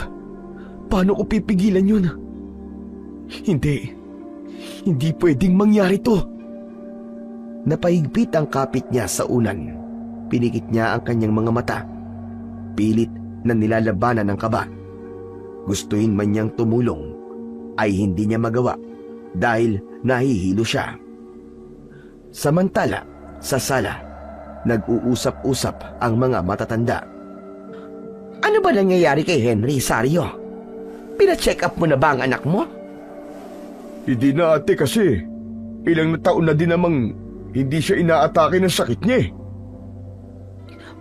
Paano ko pipigilan yun? Hindi. Hindi pwedeng mangyari to. Napahigpit ang kapit niya sa unan. Pinikit niya ang kanyang mga mata. Pilit na nilalabanan ng kaba. Gustuin man niyang tumulong, ay hindi niya magawa dahil nahihilo siya. Samantala, sa sala, nag-uusap-usap ang mga matatanda. Ano ba nangyayari kay Henry, Sario? Pina-check up mo na ba ang anak mo? Hindi na ate kasi ilang na taon na din namang hindi siya inaatake ng sakit niya eh.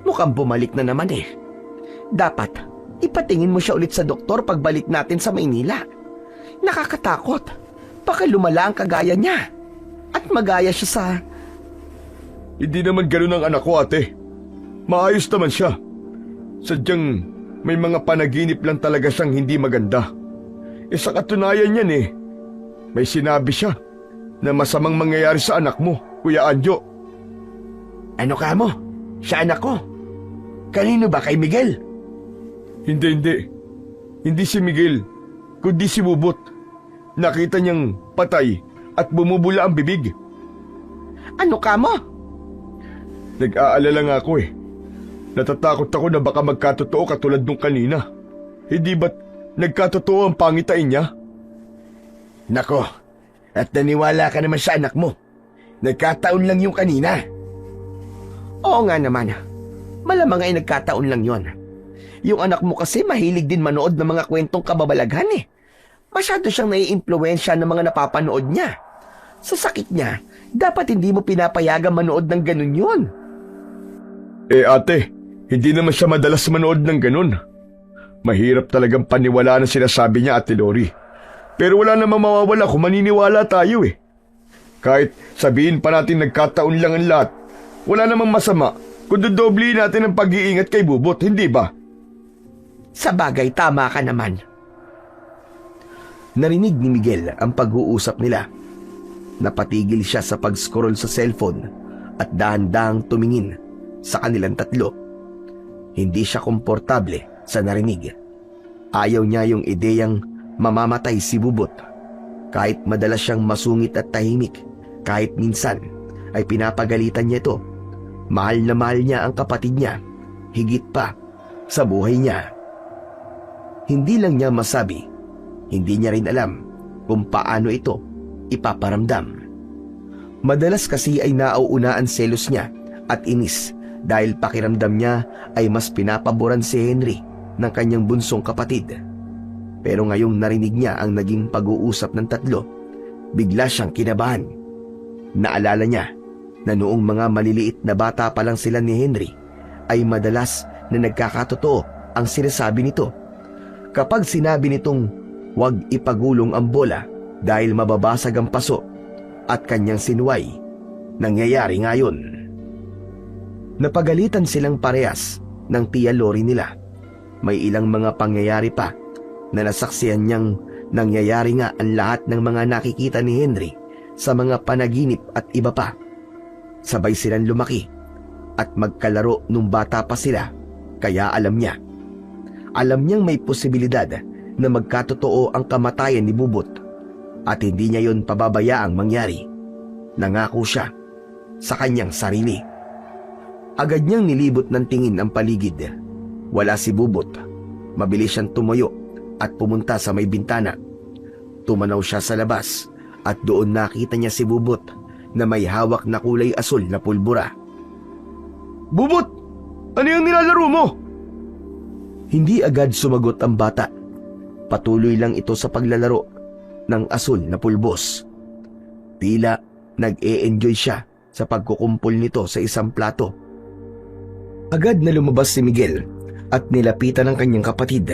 Mukhang bumalik na naman eh. Dapat, ipatingin mo siya ulit sa doktor pagbalik natin sa Maynila. Nakakatakot. Baka lumala ang kagaya niya. At magaya siya sa... Hindi naman ganun ang anak ko ate. Maayos naman siya. Sadyang may mga panaginip lang talaga siyang hindi maganda. Sa katunayan yan eh, may sinabi siya na masamang mangyayari sa anak mo, Kuya Anjo. Ano ka mo? Siya anak ko. Kanino ba, kay Miguel? Hindi. Hindi si Miguel, kundi si Bubot. Nakita niyang patay at bumubula ang bibig. Ano ka mo? Nag-aalala nga ako eh. Natatakot ako na baka magkatotoo katulad nung kanina. Hindi ba't nagkatotoo ang pangitain niya? Nako, at naniwala ka naman sa anak mo. Nagkataon lang yung kanina. Oo nga naman. Malamang ay nagkataon lang yon. Yung anak mo kasi mahilig din manood ng mga kwentong kababalaghan eh. Masyado siyang naiimpluwensya ng mga napapanood niya. Sa sakit niya, dapat hindi mo pinapayagang manood ng ganun yun. Ate, hindi naman siya madalas manood ng ganun. Mahirap talagang paniwalaan ang sinasabi niya, Ate Lori. Pero wala namang mawawala kung maniniwala tayo eh. Kahit sabihin pa natin nagkataon lang ang lahat, wala namang masama kung dodoblihin natin ang pag-iingat kay Bubot, hindi ba? Sa bagay, tama ka naman. Narinig ni Miguel ang pag-uusap nila. Napatigil siya sa pag-scroll sa cellphone at dahan-dahang tumingin sa kanilang tatlo. Hindi siya komportable sa narinig. Ayaw niya yung ideyang mamamatay si Bubot. Kahit madalas siyang masungit at tahimik, kahit minsan ay pinapagalitan niya ito. Mahal na mahal niya ang kapatid niya, higit pa sa buhay niya. Hindi lang niya masabi, hindi niya rin alam kung paano ito ipaparamdam. Madalas kasi ay nauuna ang selos niya at inis dahil pakiramdam niya ay mas pinapaboran si Henry ng kanyang bunsong kapatid. Pero ngayong narinig niya ang naging pag-uusap ng tatlo, bigla siyang kinabahan. Naalala niya na noong mga maliliit na bata pa lang sila ni Henry ay madalas na nagkakatotoo ang sinasabi nito. Kapag sinabi nitong huwag ipagulong ang bola dahil mababasag ang paso at kanyang sinuway, nangyayari ngayon. Napagalitan silang parehas ng Tia Lori nila. May ilang mga pangyayari pa na nasaksihan niyang nangyayari nga ang lahat ng mga nakikita ni Henry sa mga panaginip at iba pa. Sabay silang lumaki at magkalaro nung bata pa sila, kaya alam niya. Alam niyang may posibilidad na magkatotoo ang kamatayan ni Bubot at hindi niya yon pababayaang mangyari. Nangako siya sa kanyang sarili. Agad niyang nilibot ng tingin ang paligid. Wala si Bubot. Mabilis siyang tumayo at pumunta sa may bintana. Tumanaw siya sa labas at doon nakita niya si Bubot na may hawak na kulay asul na pulbura. Bubot! Ano yung nilalaro mo? Hindi agad sumagot ang bata. Patuloy lang ito sa paglalaro ng asul na pulbos. Tila nag-e-enjoy siya sa pagkukumpol nito sa isang plato. Agad na lumabas si Miguel at nilapitan ng kanyang kapatid.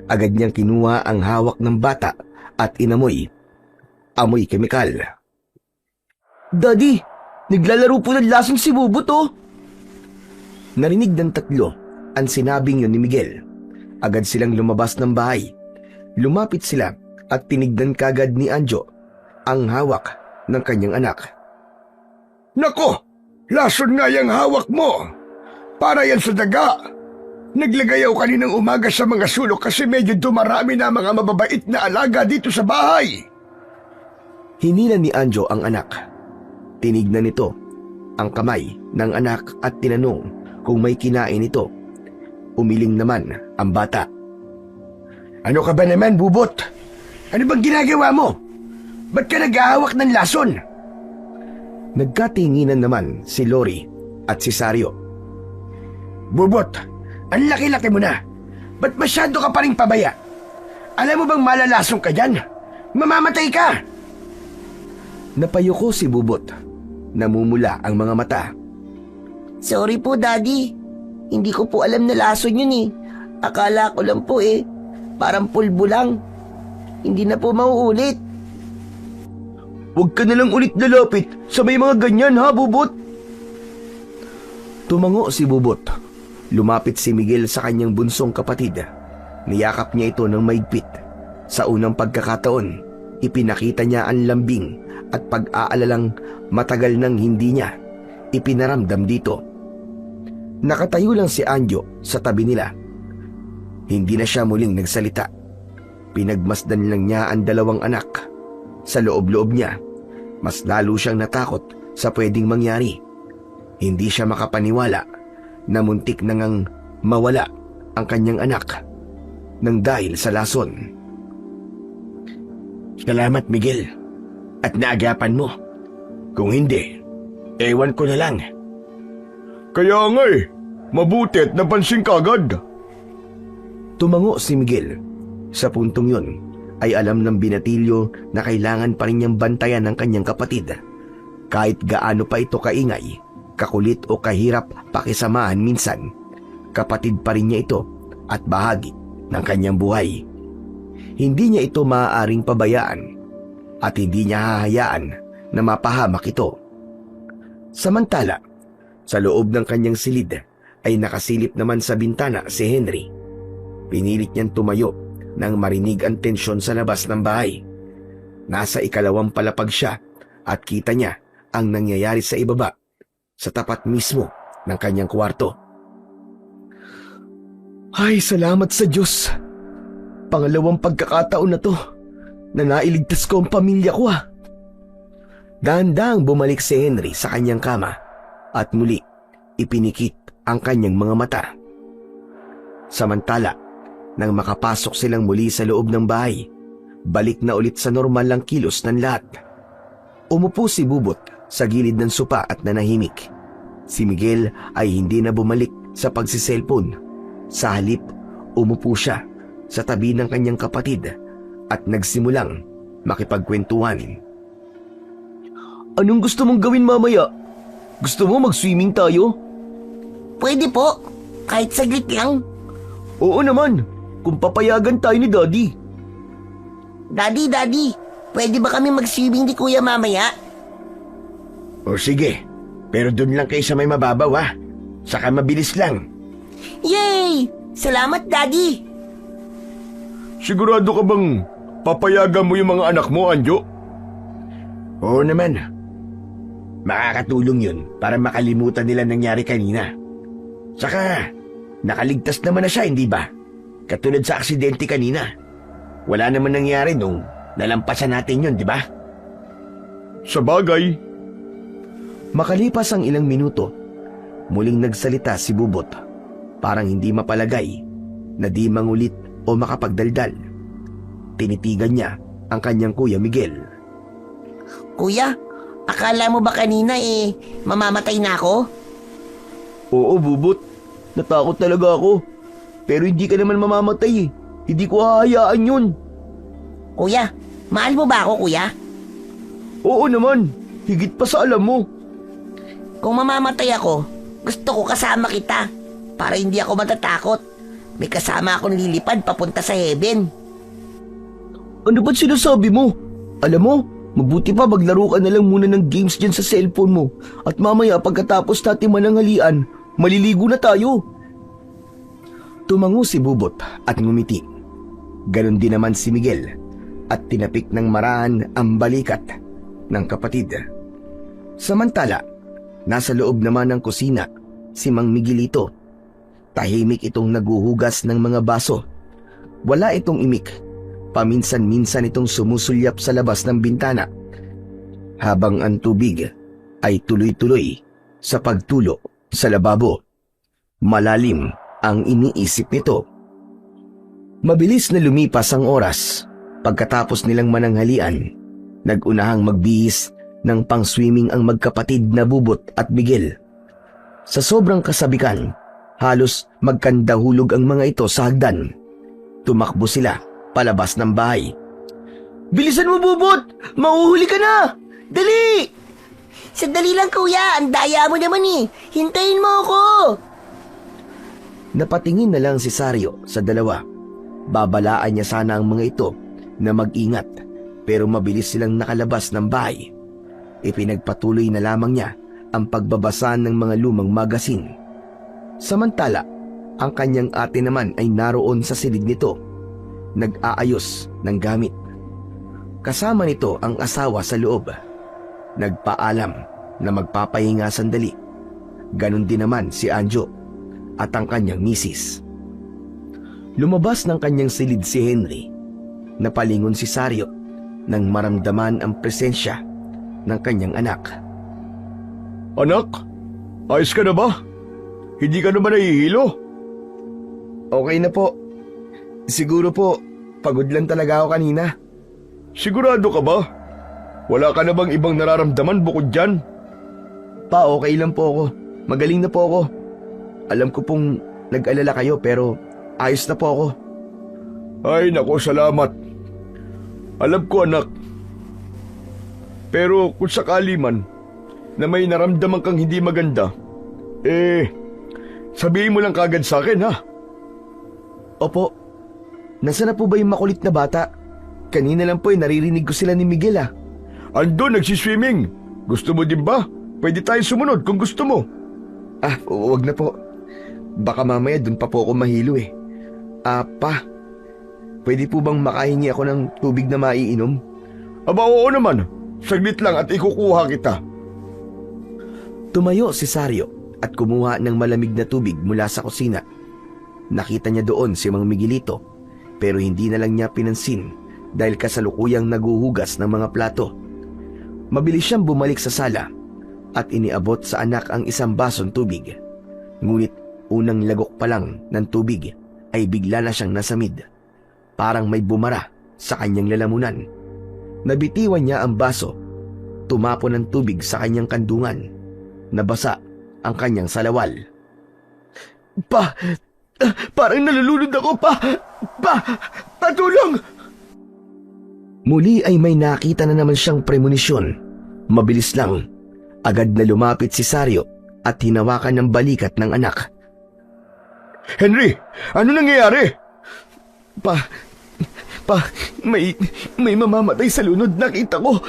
Agad niyang kinuha ang hawak ng bata at inamoy. Amoy kemikal. Daddy, naglalaro po ng lasong si Bubot oh. Narinig ng tatlo ang sinabing yun ni Miguel. Agad silang lumabas ng bahay. Lumapit sila at tinignan kagad ni Anjo ang hawak ng kanyang anak. Nako! Lason nga yung hawak mo! Para yan sa daga. Naglagay ako kaninang umaga sa mga sulok kasi medyo dumarami na mga mababait na alaga dito sa bahay. Hinila ni Anjo ang anak. Tinignan nito ang kamay ng anak at tinanong kung may kinain ito. Umiling naman ang bata. Ano ka ba naman, Bubot? Ano bang ginagawa mo? Ba't ka naghahawak ng lason? Nagkatinginan naman si Lori at si Sario. Bubot, ang laki-laki mo na. Ba't masyado ka pa rin pabaya? Alam mo bang malalasong ka dyan? Mamamatay ka! Napayuko si Bubot. Namumula ang mga mata. Sorry po, Daddy. Hindi ko po alam na lason yun eh. Akala ko lang po eh. Parang pulbo lang. Hindi na po mauulit. Huwag ka nalang ulit lalapit sa may mga ganyan ha, Bubot? Tumango si Bubot. Lumapit si Miguel sa kanyang bunsong kapatid. Niyakap niya ito ng maigpit. Sa unang pagkakataon, ipinakita niya ang lambing at pag-aalalang matagal nang hindi niya ipinaramdam dito. Nakatayo lang si Anjo sa tabi nila. Hindi na siya muling nagsalita. Pinagmasdan lang niya ang dalawang anak. Sa loob-loob niya, mas lalo siyang natakot sa pwedeng mangyari. Hindi siya makapaniwala na muntik na ngang mawala ang kanyang anak nang dahil sa lason. Salamat, Miguel. At naagapan mo. Kung hindi, ewan ko na lang. Kaya nga mabuti at napansin ka agad. Tumango si Miguel. Sa puntong yun, ay alam ng binatilyo na kailangan pa rin niyang bantayan ng kanyang kapatid. Kahit gaano pa ito kaingay, kakulit o kahirap pakisamahan minsan, kapatid pa rin niya ito at bahagi ng kanyang buhay. Hindi niya ito maaaring pabayaan at hindi niya hahayaan na mapahamak ito. Samantala, sa loob ng kanyang silid ay nakasilip naman sa bintana si Henry. Pinilit niyang tumayo nang marinig ang tensyon sa labas ng bahay. Nasa ikalawang palapag siya at kita niya ang nangyayari sa ibaba, sa tapat mismo ng kanyang kwarto. Ay, salamat sa Diyos! Pangalawang pagkakataon na to na nailigtas ko ang pamilya ko ha. Dahan-dahang bumalik si Henry sa kanyang kama at muli ipinikit ang kanyang mga mata. Samantala, nang makapasok silang muli sa loob ng bahay, balik na ulit sa normal lang kilos ng lahat. Umupo si Bubot sa gilid ng sopa at nanahimik. Si Miguel ay hindi na bumalik sa pagsiselfon. Sa halip, umupo siya sa tabi ng kanyang kapatid at nagsimulang makipagkwentuhan. Anong gusto mong gawin mamaya? Gusto mo mag-swimming tayo? Pwede po. Kahit saglit lang. Oo naman, kung papayagan tayo ni Daddy. Daddy, pwede ba kami mag-swimming ni Kuya mamaya? O sige, pero doon lang kayo sa may mababaw ha. Saka mabilis lang. Yay! Salamat, Daddy! Sigurado ka bang papayagan mo yung mga anak mo, Anjo? Oo naman. Makakatulong yun para makalimutan nila nangyari kanina. Saka, nakaligtas naman na siya, hindi ba? Katulad sa aksidente kanina. Wala naman nangyari nung nalampasan natin yun, di ba? Sa bagay. Makalipas ang ilang minuto, muling nagsalita si Bubot. Parang hindi mapalagay na di mangulit o makapagdaldal. Tinitigan niya ang kanyang kuya Miguel. Kuya, akala mo ba kanina mamamatay na ako? Oo, Bubot. Natakot talaga ako. Pero hindi ka naman mamamatay eh. Hindi ko hahayaan yun. Kuya, mahal mo ba ako, kuya? Oo naman. Higit pa sa alam mo. Kung mamamatay ako, gusto ko kasama kita para hindi ako matatakot. May kasama akong lilipad papunta sa heaven. Ano ba't sinasabi mo? Alam mo, mabuti pa maglaro ka na lang muna ng games dyan sa cellphone mo. At mamaya pagkatapos natin mananghalian, maliligo na tayo. Tumango si Bubot at ngumiti. Ganon din naman si Miguel at tinapik ng marahan ang balikat ng kapatid. Samantala, nasa loob naman ng kusina si Mang Miguelito. Tahimik itong naguhugas ng mga baso. Wala itong imik. Paminsan-minsan itong sumusulyap sa labas ng bintana. Habang ang tubig ay tuloy-tuloy sa pagtulo sa lababo. Malalim ang iniisip nito. Mabilis na lumipas ang oras. Pagkatapos nilang mananghalian, nag-unahang magbihis ng pang-swimming ang magkapatid na Bubot at Miguel. Sa sobrang kasabikan, halos magkandahulog ang mga ito sa hagdan. Tumakbo sila palabas ng bahay. Bilisan mo, Bubot! Mauhuli ka na! Dali! Sandali lang, kuya. Ang daya mo naman eh. Hintayin mo ako! Napatingin na lang si Sario sa dalawa. Babalaan niya sana ang mga ito na mag-ingat, pero mabilis silang nakalabas ng bahay. Ipinagpatuloy na lamang niya ang pagbabasa ng mga lumang magasin. Samantala, ang kanyang ate naman ay naroon sa silid nito, nag-aayos ng gamit. Kasama nito ang asawa sa loob. Nagpaalam na magpapahinga sandali. Ganon din naman si Anjo at ang kanyang misis. Lumabas ng kanyang silid si Henry. Napalingon si Sario nang maramdaman ang presensya ng kanyang anak. Anak, ayos ka na ba? Hindi ka naman nahihilo? Okay na po. Siguro po, pagod lang talaga ako kanina. Sigurado ka ba? Wala ka na bang ibang nararamdaman bukod dyan? Pa, okay lang po ako. Magaling na po ako. Alam ko pong nag-alala kayo pero ayos na po ako. Ay, naku, salamat. Alam ko, anak. Pero kung sakali man na may naramdaman kang hindi maganda, sabihin mo lang kagad sa akin, ha? Opo. Nasaan na po ba yung makulit na bata? Kanina lang po naririnig ko sila ni Miguel ah. Andun, nagsiswimming. Gusto mo din ba? Pwede tayo sumunod kung gusto mo. Ah, wag na po. Baka mamaya dun pa po ako mahilo eh. Pa, pwede po bang makahingi ako ng tubig na maiinom? Aba, oo naman. Saglit lang at ikukuha kita. Tumayo si Sario at kumuha ng malamig na tubig mula sa kusina. Nakita niya doon si Mang Miguelito pero hindi na lang niya pinansin dahil kasalukuyang naguhugas ng mga plato. Mabilis siyang bumalik sa sala at iniabot sa anak ang isang basong tubig. Ngunit unang lagok pa lang ng tubig ay bigla na siyang nasamid. Parang may bumara sa kanyang lalamunan. Nabitiwan niya ang baso. Tumapon ng tubig sa kanyang kandungan. Nabasa ang kanyang salawal. Parang nalulunod ako, pa! Patulong! Muli ay may nakita na naman siyang premonition. Mabilis lang. Agad na lumapit si Sario at hinawakan ng balikat ng anak. Henry, ano nangyayari? May mamamatay sa lunod, nakita ko.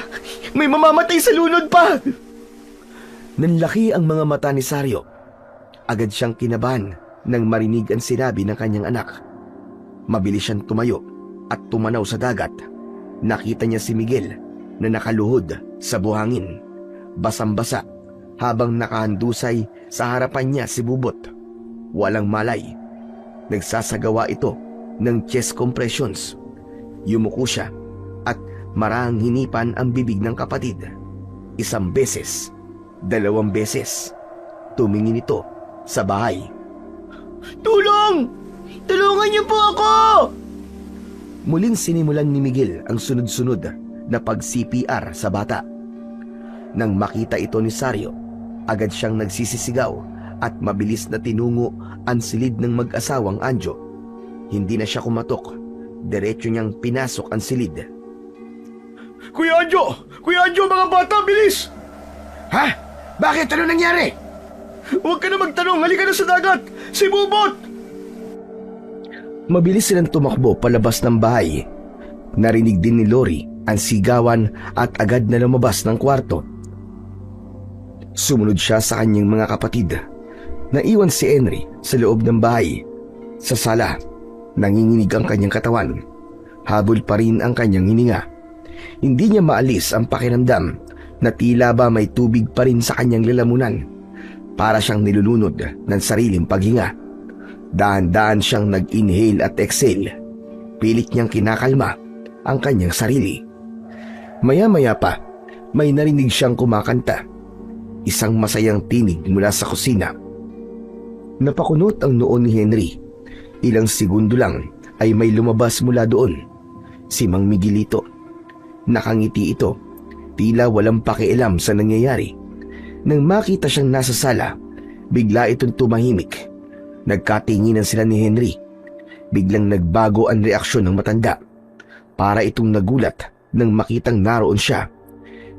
May mamamatay sa lunod pa! Nanlaki ang mga mata ni Sario. Agad siyang kinabahan nang marinig ang sinabi ng kanyang anak. Mabilis siyang tumayo at tumanaw sa dagat. Nakita niya si Miguel na nakaluhod sa buhangin, basang-basa, habang nakahandusay sa harapan niya si Bubot. Walang malay. Nagsasagawa ito ng chest compressions. Yumuko siya at marahang hinipan ang bibig ng kapatid. 1 beses, 2 beses. Tumingin ito sa bahay. Tulong! Tulungan niyo po ako! Muling sinimulan ni Miguel ang sunod-sunod na pag-CPR sa bata. Nang makita ito ni Sario, agad siyang nagsisisigaw at mabilis na tinungo ang silid ng mag-asawang Anjo. Hindi na siya kumatok. Diretso niyang pinasok ang silid. Kuya Anjo! Kuya Anjo, mga bata, bilis! Ha? Bakit? Ano nangyari? Huwag ka na magtanong, halika na sa dagat! Si Bubot! Mabilis silang tumakbo palabas ng bahay. Narinig din ni Lori ang sigawan at agad na lumabas ng kwarto. Sumunod siya sa kanyang mga kapatid. Naiwan si Henry sa loob ng bahay. Sa sala, nanginginig ang kanyang katawan. Habol pa rin ang kanyang hininga. Hindi niya maalis ang pakiramdam na tila ba may tubig pa rin sa kanyang lalamunan. Para siyang nilulunod ng sariling paghinga. Dahan-dahan siyang nag-inhale at exhale. Pilit niyang kinakalma ang kanyang sarili. Maya-maya pa, may narinig siyang kumakanta. Isang masayang tinig mula sa kusina. Napakunot ang noo ni Henry. Ilang segundo lang ay may lumabas mula doon. Si Mang Miguelito. Nakangiti ito. Tila walang pakialam sa nangyayari. Nang makita siyang nasa sala, bigla itong tumahimik. Nagkatinginan sila ni Henry. Biglang nagbago ang reaksyon ng matanda. Para itong nagulat nang makitang naroon siya.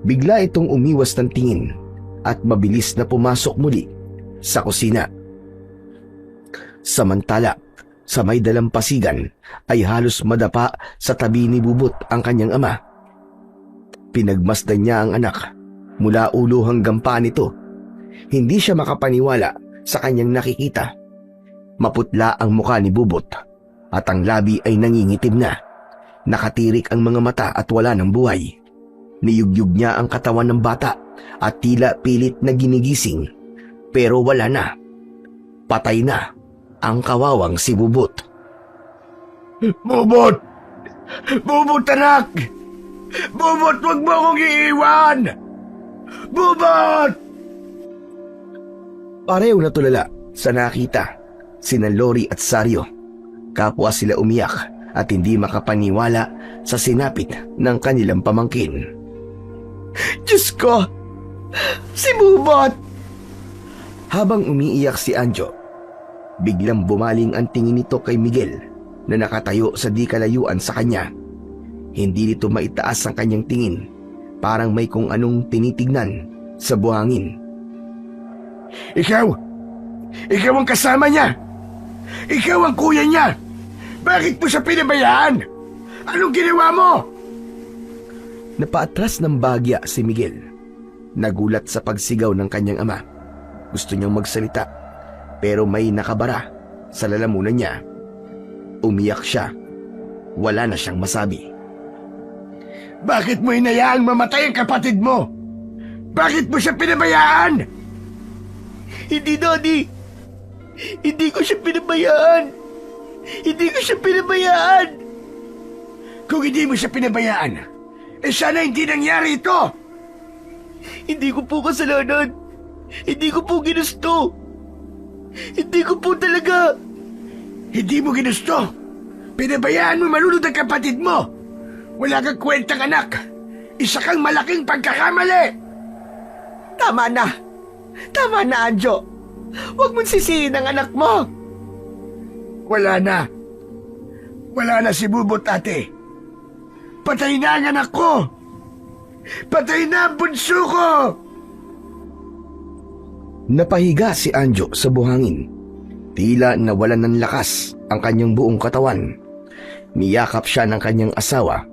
Bigla itong umiwas ng tingin at mabilis na pumasok muli sa kusina. Samantala, sa may dalampasigan ay halos madapa sa tabi ni Bubot ang kanyang ama. Pinagmasdan niya ang anak mula ulo hanggang paa nito. Hindi siya makapaniwala sa kanyang nakikita. Maputla ang mukha ni Bubot at ang labi ay nangingitim na. Nakatirik ang mga mata at wala ng buhay. Niyugyug niya ang katawan ng bata at tila pilit na ginigising. Pero wala na. Patay na ang kawawang si Bubot. Bubot! Bubot, anak! Bubot, huwag mo akong iiwan! Bubot! Pareho na tulala sa nakita sina Lori at Sario. Kapwa sila umiyak at hindi makapaniwala sa sinapit ng kanilang pamangkin. Diyos ko! Si Bubot! Habang umiiyak si Anjo, biglang bumaling ang tingin nito kay Miguel na nakatayo sa di kalayuan sa kanya. Hindi nito maitaas ang kanyang tingin, parang may kung anong tinitignan sa buhangin. Ikaw! Ikaw ang kasama niya! Ikaw ang kuya niya! Bakit mo siya pinabayaan? Anong ginawa mo? Napaatras ng bagya si Miguel. Nagulat sa pagsigaw ng kanyang ama. Gusto niyang magsalita, pero may nakabara sa lalamunan niya. Umiyak siya. Wala na siyang masabi. Bakit mo hinayaang mamatay ang kapatid mo? Bakit mo siya pinabayaan? Hindi, Daddy! Hindi ko siya pinabayaan! Hindi ko siya pinabayaan! Kung hindi mo siya pinabayaan, sana hindi nangyari ito! Hindi ko po kasalanan! Hindi ko po ginusto! Hindi ko po talaga! Hindi mo ginusto! Pinabayaan mo malunod ang kapatid mo! Wala kang kwentang anak! Isa kang malaking pagkakamali! Tama na! Tama na, Anjo! Huwag mong sisihin ang anak mo! Wala na! Wala na si Bubot, ate! Patay na ang anak ko! Patay na ang bunso ko! Napahiga si Anjo sa buhangin. Tila nawalan ng lakas ang kanyang buong katawan. Niyakap siya ng kanyang asawa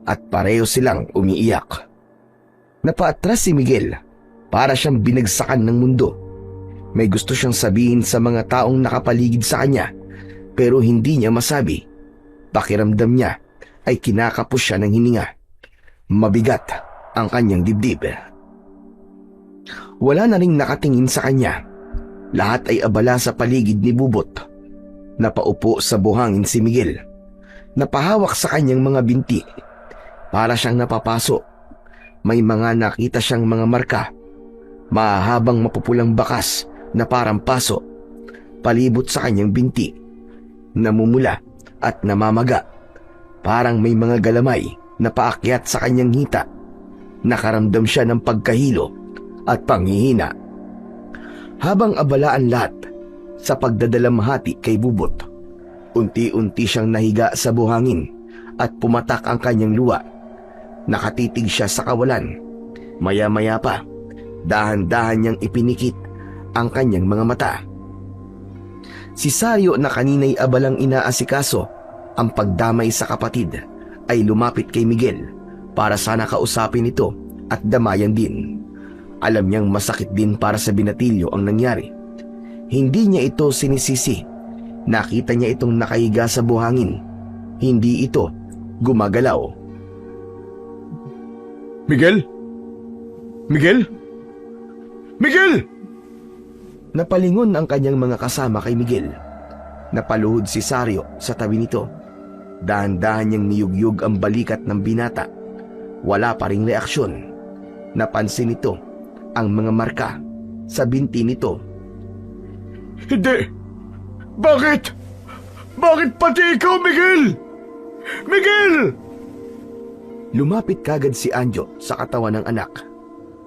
at pareho silang umiiyak. Napaatras si Miguel para siyang binagsakan ng mundo. May gusto siyang sabihin sa mga taong nakapaligid sa kanya pero hindi niya masabi. Pakiramdam niya ay kinakapos siya ng hininga. Mabigat ang kanyang dibdib. Wala na ring nakatingin sa kanya. Lahat ay abala sa paligid ni Bubot. Napaupo sa buhangin si Miguel. Napahawak sa kanyang mga binti. Para siyang napapaso. May mga nakita siyang mga marka. Mahahabang mapupulang bakas na parang paso. Palibot sa kanyang binti. Namumula at namamaga. Parang may mga galamay na paakyat sa kanyang hita. Nakaramdam siya ng pagkahilo at panghihina. Habang abala ang lahat sa pagdadalamhati kay Bubot, unti-unti siyang nahiga sa buhangin at pumatak ang kanyang luha. Nakatitig siya sa kawalan. Maya-maya pa, dahan-dahan niyang ipinikit ang kanyang mga mata. Si Sario na kanina'y abalang inaasikaso ang pagdamay sa kapatid ay lumapit kay Miguel para sana kausapin ito at damayan din. Alam niyang masakit din para sa binatilyo ang nangyari. Hindi niya ito sinisisi. Nakita niya itong nakahiga sa buhangin. Hindi ito gumagalaw. Miguel? Miguel? Miguel! Napalingon ang kanyang mga kasama kay Miguel. Napaluhod si Sario sa tabi nito. Dahan-dahan niyang niyugyug ang balikat ng binata. Wala pa ring reaksyon. Napansin nito ang mga marka sa binti nito. Hindi! Bakit? Bakit pati ikaw, Miguel? Miguel! Lumapit kagad si Anjo sa katawan ng anak.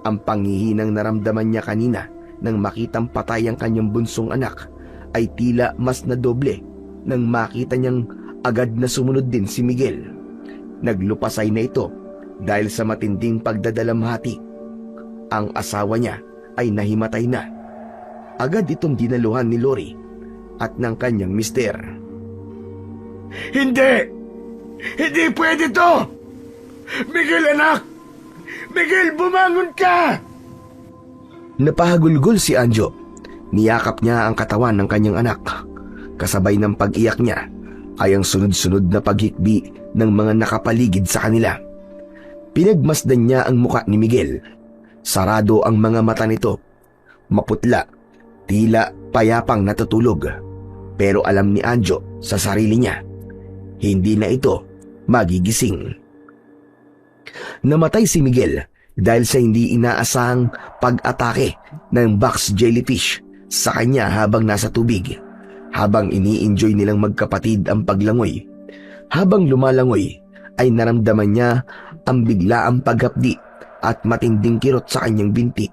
Ang panghihinang naramdaman niya kanina nang makitang patay ang kanyang bunsong anak ay tila mas na doble nang makita niyang agad na sumunod din si Miguel. Naglupasay na ito dahil sa matinding pagdadalamhati. Ang asawa niya ay nahimatay na. Agad itong dinaluhan ni Lori at ng kanyang mister. Hindi! Hindi pwede to! Miguel, anak! Miguel, bumangon ka! Napahagulgol si Anjo. Niyakap niya ang katawan ng kanyang anak. Kasabay ng pag-iyak niya ay ang sunod-sunod na paghikbi ng mga nakapaligid sa kanila. Pinagmasdan niya ang muka ni Miguel. Sarado ang mga mata nito. Maputla, tila payapang natutulog. Pero alam ni Anjo sa sarili niya, hindi na ito magigising. Namatay si Miguel dahil sa hindi inaasahang pag-atake ng box jellyfish sa kanya habang nasa tubig. Habang ini-enjoy nilang magkapatid ang paglangoy, habang lumalangoy ay naramdaman niya ang biglaang paghapdi at matinding kirot sa kanyang binti.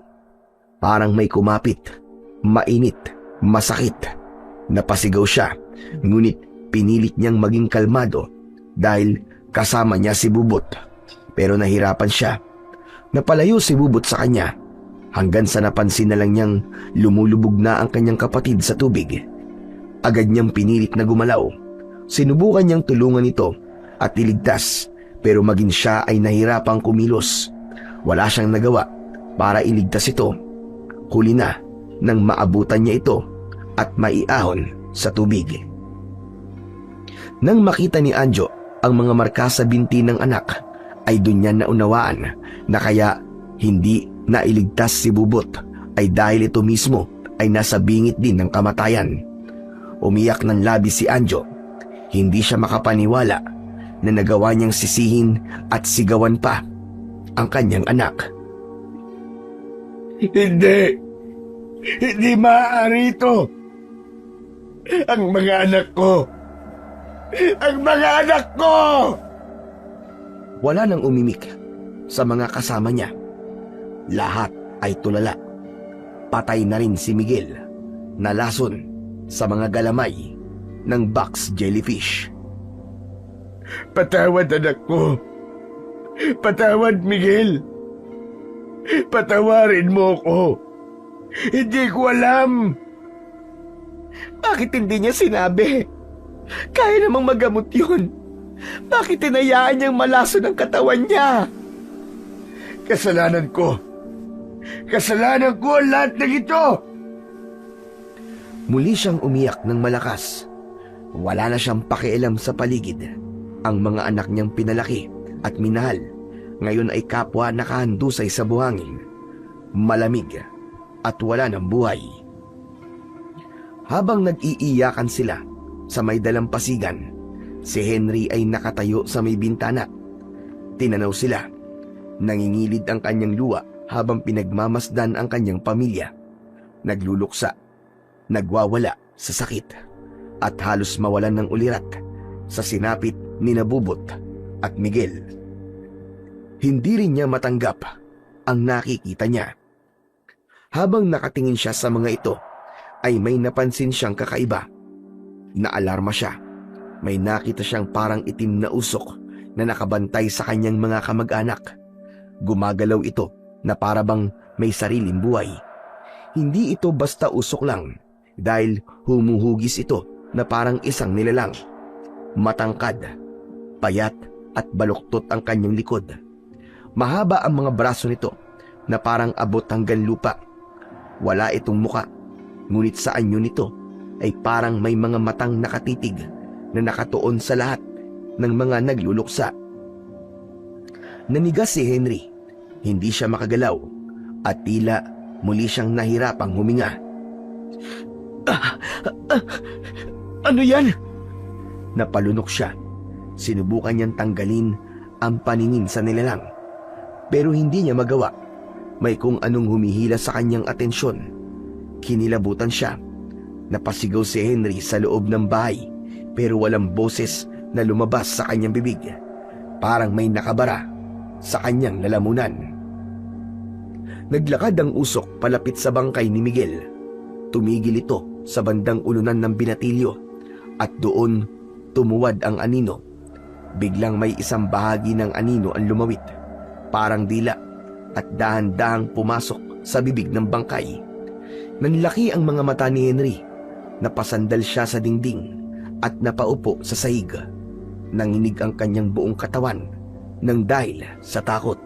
Parang may kumapit, mainit, masakit. Napasigaw siya, ngunit pinilit niyang maging kalmado dahil kasama niya si Bubot. Pero nahirapan siya. Napalayo si Bubot sa kanya hanggang sa napansin na lang niyang lumulubog na ang kanyang kapatid sa tubig. Agad niyang pinilit na gumalaw. Sinubukan niyang tulungan ito at iligtas, pero maging siya ay nahirapang kumilos. Wala siyang nagawa para iligtas ito. Huli na nang maabutan niya ito at maiahon sa tubig. Nang makita ni Anjo ang mga marka sa binti ng anak, ay doon niya naunawaan na kaya hindi nailigtas si Bubot ay dahil ito mismo ay nasa bingit din ng kamatayan. Umiyak ng labis si Anjo. Hindi siya makapaniwala na nagawa niyang sisihin at sigawan pa ang kanyang anak. Hindi! Hindi maaari ito! Ang mga anak ko! Ang mga anak ko! Wala nang umimik sa mga kasama niya. Lahat ay tulala. Patay na rin si Miguel, nalason sa mga galamay ng box jellyfish. Patawad, anak ko. Patawad, Miguel. Patawarin mo ko. Hindi ko alam. Bakit hindi niya sinabi? Kaya namang magamot yun. Bakit tinayaan niyang malason ang katawan niya? Kasalanan ko. Kasalanan ko ang lahat ng ito. Muli siyang umiyak ng malakas. Wala na siyang pakialam sa paligid. Ang mga anak niyang pinalaki at minahal ngayon ay kapwa nakahandusay sa buhangin, malamig at wala ng buhay. Habang nag-iiyakan sila sa may dalampasigan, si Henry ay nakatayo sa may bintana. Tinanaw sila. Nangingilid ang kanyang luha habang pinagmamasdan ang kanyang pamilya. Nagluluksa, nagwawala sa sakit, at halos mawalan ng ulirat sa sinapit ni Bubot at Miguel. Hindi rin niya matanggap ang nakikita niya. Habang nakatingin siya sa mga ito, ay may napansin siyang kakaiba. Naalarma siya. May nakita siyang parang itim na usok na nakabantay sa kanyang mga kamag-anak. Gumagalaw ito na parabang may sariling buhay. Hindi ito basta usok lang, dahil humuhugis ito na parang isang nilalang. Matangkad, payat at baluktot ang kanyang likod. Mahaba ang mga braso nito na parang abot hanggang lupa. Wala itong muka, ngunit sa anyo nito ay parang may mga matang nakatitig na nakatuon sa lahat ng mga nagluluksa. Nanigas si Henry. Hindi siya makagalaw at tila muli siyang nahirapang huminga. Ano yan? Napalunok siya. Sinubukan niyang tanggalin ang paningin sa nilalang. Pero hindi niya magawa. May kung anong humihila sa kanyang atensyon. Kinilabutan siya. Napasigaw si Henry sa loob ng bahay, pero walang boses na lumabas sa kanyang bibig. Parang may nakabara sa kanyang lalamunan. Naglakad ang usok palapit sa bangkay ni Miguel. Tumigil ito sa bandang ulunan ng binatilyo at doon tumuwad ang anino. Biglang may isang bahagi ng anino ang lumawit, parang dila, at dahan-dahang pumasok sa bibig ng bangkay. Nanlaki ang mga mata ni Henry. Napasandal siya sa dingding at napaupo sa sahig. Nanginig ang kanyang buong katawan nang dahil sa takot.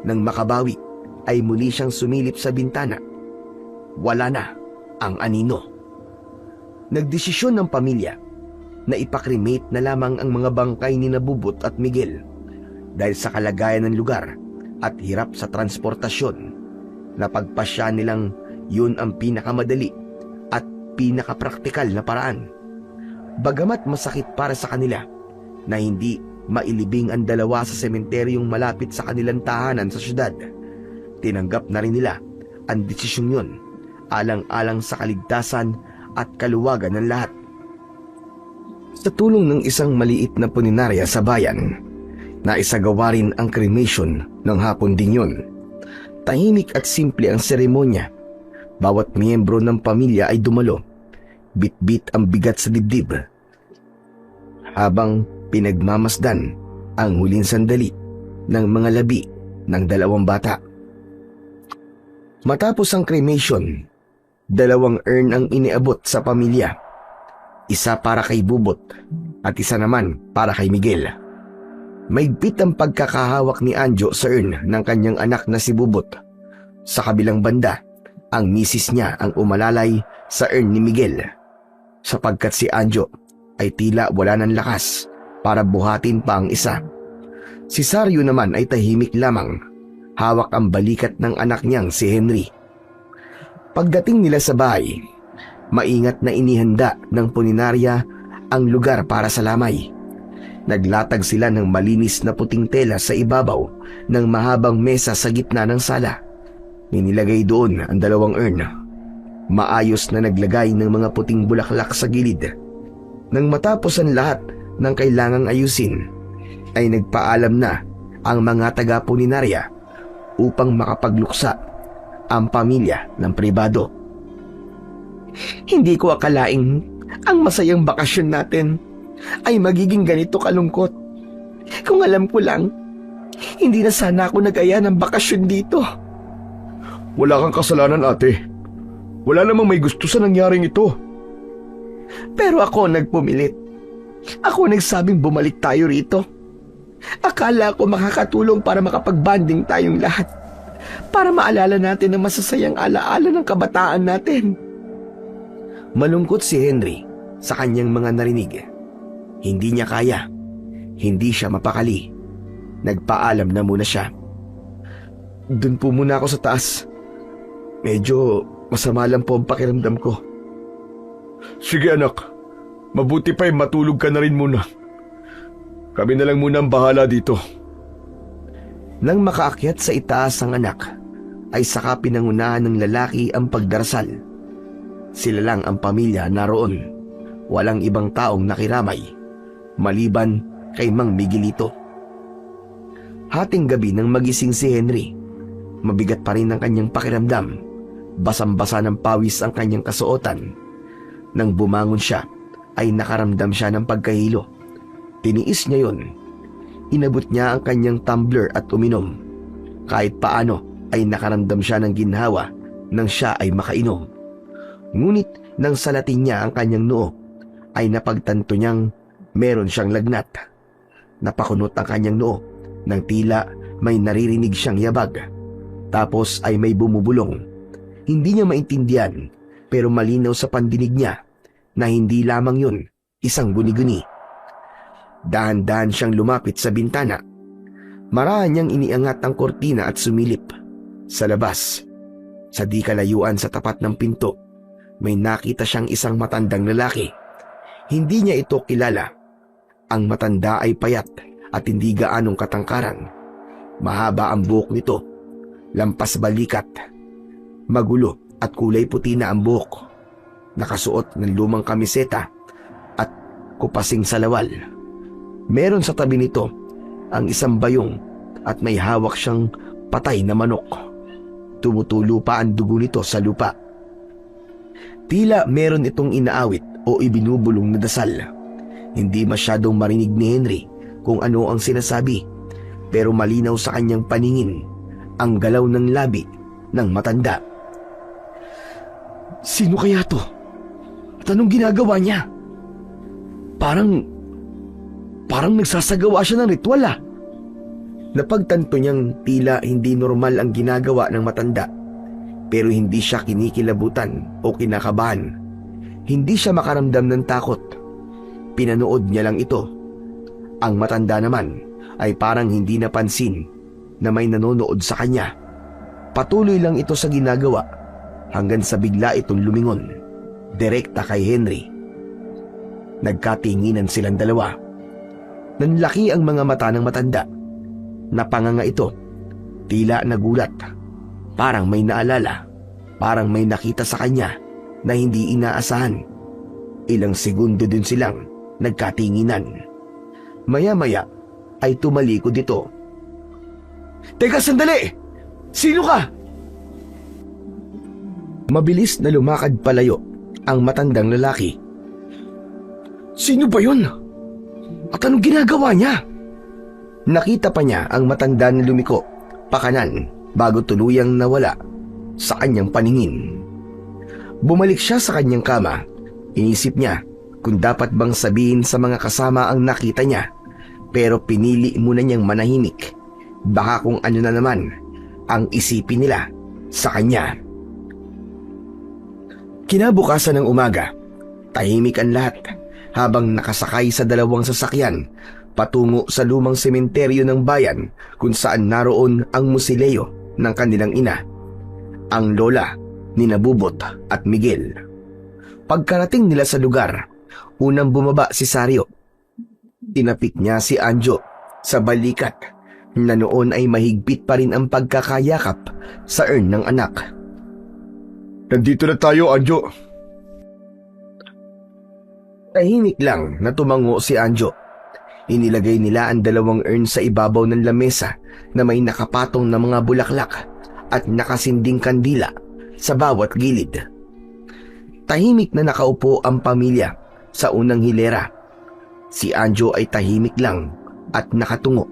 Nang makabawi ay muli siyang sumilip sa bintana. Wala na ang anino. Nagdesisyon ng pamilya na ipakremate na lamang ang mga bangkay ni Bubut at Miguel dahil sa kalagayan ng lugar at hirap sa transportasyon. Napagpasya nilang yun ang pinakamadali at pinakapraktikal na paraan. Bagamat masakit para sa kanila na hindi mailibing ang dalawa sa sementeryong malapit sa kanilang tahanan sa syudad, tinanggap na rin nila ang desisyong yun, alang-alang sa kaligtasan at kaluwagan ng lahat. Sa tulong ng isang maliit na puninarya sa bayan, naisagawa rin ang cremation ng hapon din yun. Tahimik at simple ang seremonya. Bawat miyembro ng pamilya ay dumalo. Bit-bit ang bigat sa dibdib, habang pinagmamasdan ang huling sandali ng mga labi ng dalawang bata. Matapos ang cremation, 2 urn ang iniabot sa pamilya. Isa para kay Bubot at isa naman para kay Miguel. Maigpit ang pagkakahawak ni Anjo sa urn ng kanyang anak na si Bubot. Sa kabilang banda, ang misis niya ang umalalay sa urn ni Miguel, sapagkat si Anjo ay tila wala ng lakas para buhatin pa ang isa. Si Saryo naman ay tahimik lamang, hawak ang balikat ng anak niyang si Henry. Pagdating nila sa bahay, maingat na inihanda ng puninarya ang lugar para sa lamay. Naglatag sila ng malinis na puting tela sa ibabaw ng mahabang mesa sa gitna ng sala. Ninilagay doon ang 2 urn. Maayos na naglagay ng mga puting bulaklak sa gilid. Nang matapos ang lahat ng kailangang ayusin, ay nagpaalam na ang mga taga-puninarya upang makapagluksa ang pamilya ng pribado. Hindi ko akalaing ang masayang bakasyon natin ay magiging ganito kalungkot. Kung alam ko lang, hindi na sana ako nag-aya ng bakasyon dito. Wala kang kasalanan, ate. Wala namang may gusto sa nangyaring ito. Pero ako nagpumilit. Ako nagsabing bumalik tayo rito. Akala ko makakatulong para makapag-bonding tayong lahat. Para maalala natin ang masasayang alaala ng kabataan natin. Malungkot si Henry sa kanyang mga narinig. Hindi niya kaya. Hindi siya mapakali. Nagpaalam na muna siya. Doon po muna ako sa taas. Medyo masama lang po ang pakiramdam ko. Sige anak, mabuti pa'y matulog ka na rin muna. Kami na lang muna ang bahala dito. Nang makaakyat sa itaas ang anak, ay saka pinangunahan ng lalaki ang pagdarasal. Sila lang ang pamilya naroon. Walang ibang taong nakiramay, maliban kay Mang Miguelito. Hating gabi nang magising si Henry, mabigat pa rin ang kanyang pakiramdam. Basang-basa ng pawis ang kanyang kasuotan. Nang bumangon siya, ay nakaramdam siya ng pagkahilo. Tiniis niya yun. Inabot niya ang kanyang tumbler at uminom. Kahit paano ay nakaramdam siya ng ginhawa nang siya ay makainom. Ngunit nang salatin niya ang kanyang noo, ay napagtanto niyang meron siyang lagnat. Napakunot ang kanyang noo nang tila may naririnig siyang yabag. Tapos ay may bumubulong. Hindi niya maintindihan, pero malinaw sa pandinig niya na hindi lamang yun isang guni-guni. Dahan-dahan siyang lumapit sa bintana. Marahan niyang iniangat ang kortina at sumilip. Sa labas, sa di kalayuan sa tapat ng pinto, may nakita siyang isang matandang lalaki. Hindi niya ito kilala. Ang matanda ay payat at hindi gaanong katangkaran. Mahaba ang buhok nito, lampas balikat. Magulo at kulay puti na ang buhok. Nakasuot ng lumang kamiseta at kupasing salawal. Meron sa tabi nito ang isang bayong at may hawak siyang patay na manok. Tumutulo pa ang dugo nito sa lupa. Tila meron itong inaawit o ibinubulong na dasal. Hindi masyadong marinig ni Henry kung ano ang sinasabi, pero malinaw sa kanyang paningin ang galaw ng labi ng matanda. Sino kaya to? At anong ginagawa niya? Parang nagsasagawa siya ng ritual ah. Napagtanto niyang tila hindi normal ang ginagawa ng matanda, pero hindi siya kinikilabutan o kinakabahan. Hindi siya makaramdam ng takot. Pinanood niya lang ito. Ang matanda naman ay parang hindi napansin na may nanonood sa kanya. Patuloy lang ito sa ginagawa hanggang sa bigla itong lumingon, direkta kay Henry. Nagkatinginan silang dalawa. Nanlaki ang mga mata ng matanda. Napanganga ito. Tila nagulat. Parang may naalala. Parang may nakita sa kanya na hindi inaasahan. Ilang segundo din silang nagkatinginan. Maya-maya ay tumalikod ito. Teka, sandali! Sino ka? Mabilis na lumakad palayo ang matandang lalaki. Sino ba yun? At anong ginagawa niya? Nakita pa niya ang matanda na lumiko pakanan bago tuluyang nawala sa kanyang paningin. Bumalik siya sa kanyang kama. Inisip niya kung dapat bang sabihin sa mga kasama ang nakita niya, pero pinili muna niyang manahimik. Baka kung ano na naman ang isipin nila sa kanya. Kinabukasan ng umaga, tahimik ang lahat habang nakasakay sa dalawang sasakyan patungo sa lumang sementeryo ng bayan kung saan naroon ang musileo ng kanilang ina, ang lola ni Nabubot at Miguel. Pagkarating nila sa lugar, unang bumaba si Sario. Tinapik niya si Anjo sa balikat na noon ay mahigpit pa rin ang pagkakayakap sa urn ng anak. Nandito na tayo, Anjo. Tahimik lang na tumango si Anjo. Inilagay nila ang dalawang urn sa ibabaw ng lamesa na may nakapatong na mga bulaklak at nakasinding kandila sa bawat gilid. Tahimik na nakaupo ang pamilya sa unang hilera. Si Anjo ay tahimik lang at nakatungo.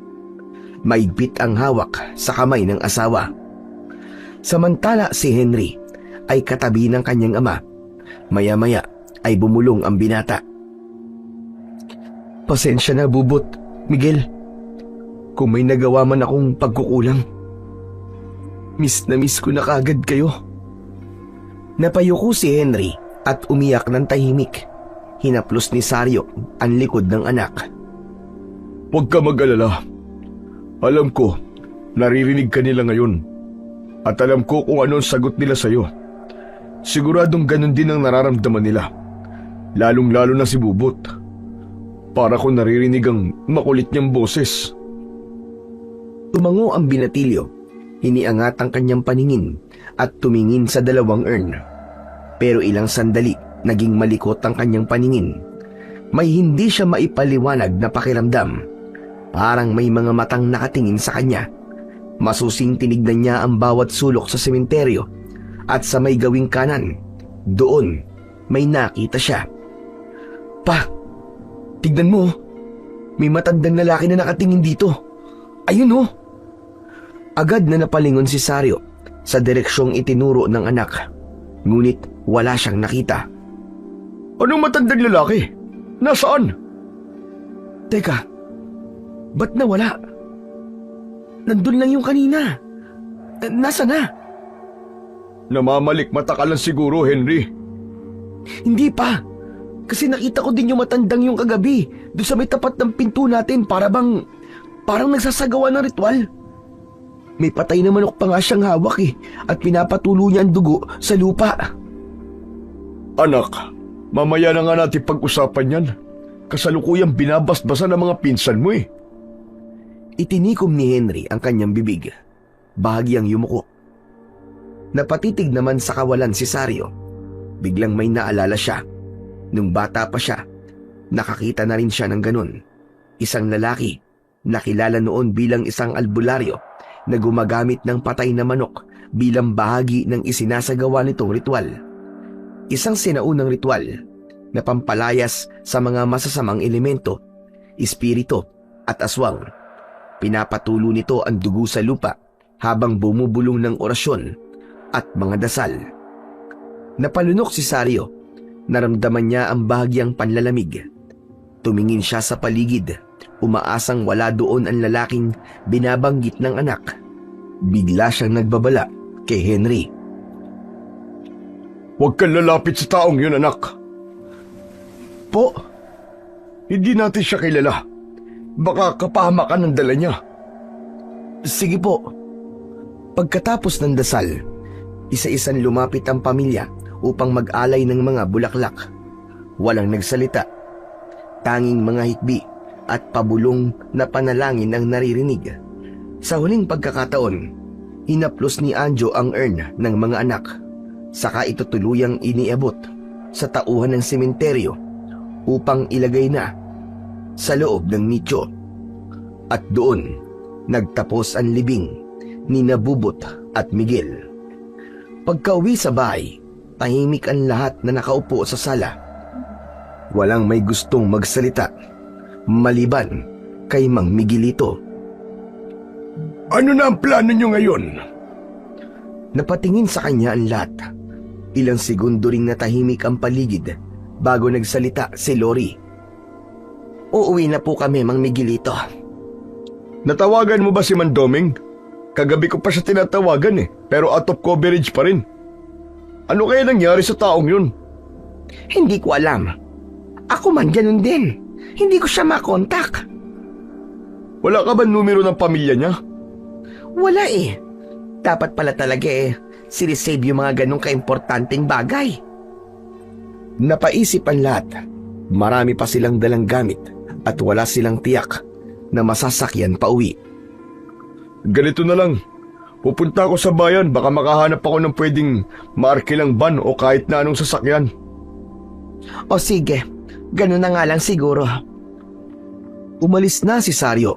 Maigpit ang hawak sa kamay ng asawa. Samantala si Henry ay katabi ng kanyang ama. Maya-maya ay bumulong ang binata. Pasensya na, Bubot, Miguel. Kung may nagawa man akong pagkukulang. Miss na miss ko na kaagad kayo. Napayuko si Henry at umiyak ng tahimik. Hinaplos ni Sario ang likod ng anak. Huwag ka mag-alala. Alam ko, naririnig ka nila ngayon. At alam ko kung ano ang sagot nila sa'yo. Siguradong ganun din ang nararamdaman nila. Lalong-lalo na si Bubot. Para ko naririnig ang makulit niyang boses. Tumango ang binatilyo. Iniangat ang kanyang paningin at tumingin sa dalawang urn. Pero ilang sandali, naging malikot ang kanyang paningin. May hindi siya maipaliwanag na pakiramdam. Parang may mga matang nakatingin sa kanya. Masusing tinignan niya ang bawat sulok sa sementeryo at sa may gawing kanan. Doon, may nakita siya. Pa, tignan mo. May matandang lalaki na nakatingin dito. Ayun oh. Agad na napalingon si Sario sa direksyong itinuro ng anak. Ngunit wala siyang nakita. Anong matandang lalaki? Nasaan? Teka, ba't nawala? Nandun lang yung kanina. Nasa na? Namamalik mata ka lang siguro, Henry. Hindi pa. Kasi nakita ko din yung matandang yung kagabi. Doon sa may tapat ng pinto natin parang nagsasagawa ng ritual. May patay na manok pa nga siyang hawak eh. At pinapatulo niya ang dugo sa lupa. Anak, mamaya na nga natin pag-usapan yan. Kasalukuyang binabasbasan ng mga pinsan mo eh. Itinikom ni Henry ang kanyang bibig. Bahagyang yumuko. Napatitig naman sa kawalan si Sario. Biglang may naalala siya. Nung bata pa siya, nakakita na rin siya ng ganun. Isang lalaki, nakilala noon bilang isang albularyo na gumagamit ng patay na manok bilang bahagi ng isinasagawa nitong ritual. Isang sinaunang ritual na pampalayas sa mga masasamang elemento, espiritu at aswang. Pinapatulo nito ang dugo sa lupa habang bumubulong ng orasyon at mga dasal. Napalunok si Sario. Naramdaman niya ang bahagyang panlalamig. Tumingin siya sa paligid, umaasang wala doon ang lalaking binabanggit ng anak. Bigla siyang nagbabala kay Henry. Huwag kang lalapit sa taong yun, anak. Po, Hindi natin siya kilala. Baka kapahamakan ng dala niya. sige po. Pagkatapos ng dasal, isa-isang lumapit ang pamilya upang mag-alay ng mga bulaklak. Walang nagsalita. Tanging mga hikbi at pabulong na panalangin ang naririnig. Sa huling pagkakataon, hinaplos ni Anjo ang urn ng mga anak. Saka ito tuluyang iniabot sa tauhan ng sementeryo upang ilagay na sa loob ng nicho. At doon, nagtapos ang libing ni Nabubot at Miguel. Pagkauwi sa bahay, tahimik ang lahat na nakaupo sa sala. Walang may gustong magsalita, maliban kay Mang Miguelito. Ano na ang plano niyo ngayon? Napatingin sa kanya ang lahat. Ilang segundo ring natahimik ang paligid bago nagsalita si Lori. Uuwi na po kami, Mang Miguelito. Natawagan mo ba si Mandoming? Kagabi ko pa siya tinatawagan eh, pero out of coverage pa rin. Ano kaya nangyari sa taong yun? Hindi ko alam. Ako man ganun din. Hindi ko siya makontak. Wala ka ba numero ng pamilya niya? Wala eh. Dapat pala talaga sinisave yung mga ganong kaimportanteng bagay. Napaisip ang lahat. Marami pa silang dalang gamit at wala silang tiyak na masasakyan pa uwi. Ganito na lang. Pupunta ako sa bayan, baka makahanap ako ng pwedeng maarkilang van o kahit na anong sasakyan. O sige, ganun na nga lang siguro. Umalis na si Sario.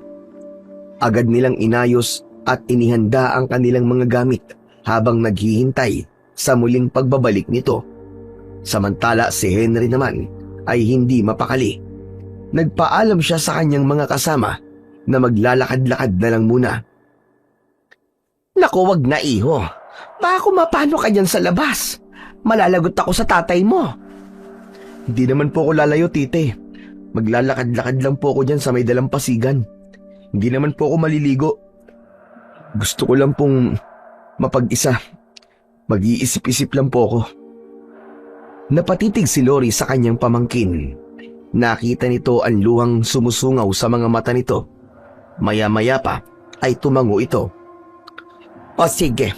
Agad nilang inayos at inihanda ang kanilang mga gamit habang naghihintay sa muling pagbabalik nito. Samantala si Henry naman ay hindi mapakali. Nagpaalam siya sa kanyang mga kasama na maglalakad-lakad na lang muna. Naku, wag na iho. Baka mapano ka dyan sa labas. Malalagot ako sa tatay mo. Hindi naman po ako lalayo, tite. Maglalakad-lakad lang po ako dyan sa may dalampasigan. Hindi naman po ako maliligo. Gusto ko lang pong mapag-isa. Mag-iisip-isip lang po ako. Napatitig si Lori sa kanyang pamangkin. Nakita nito ang luhang sumusungaw sa mga mata nito. Maya-maya pa ay tumango ito. O sige,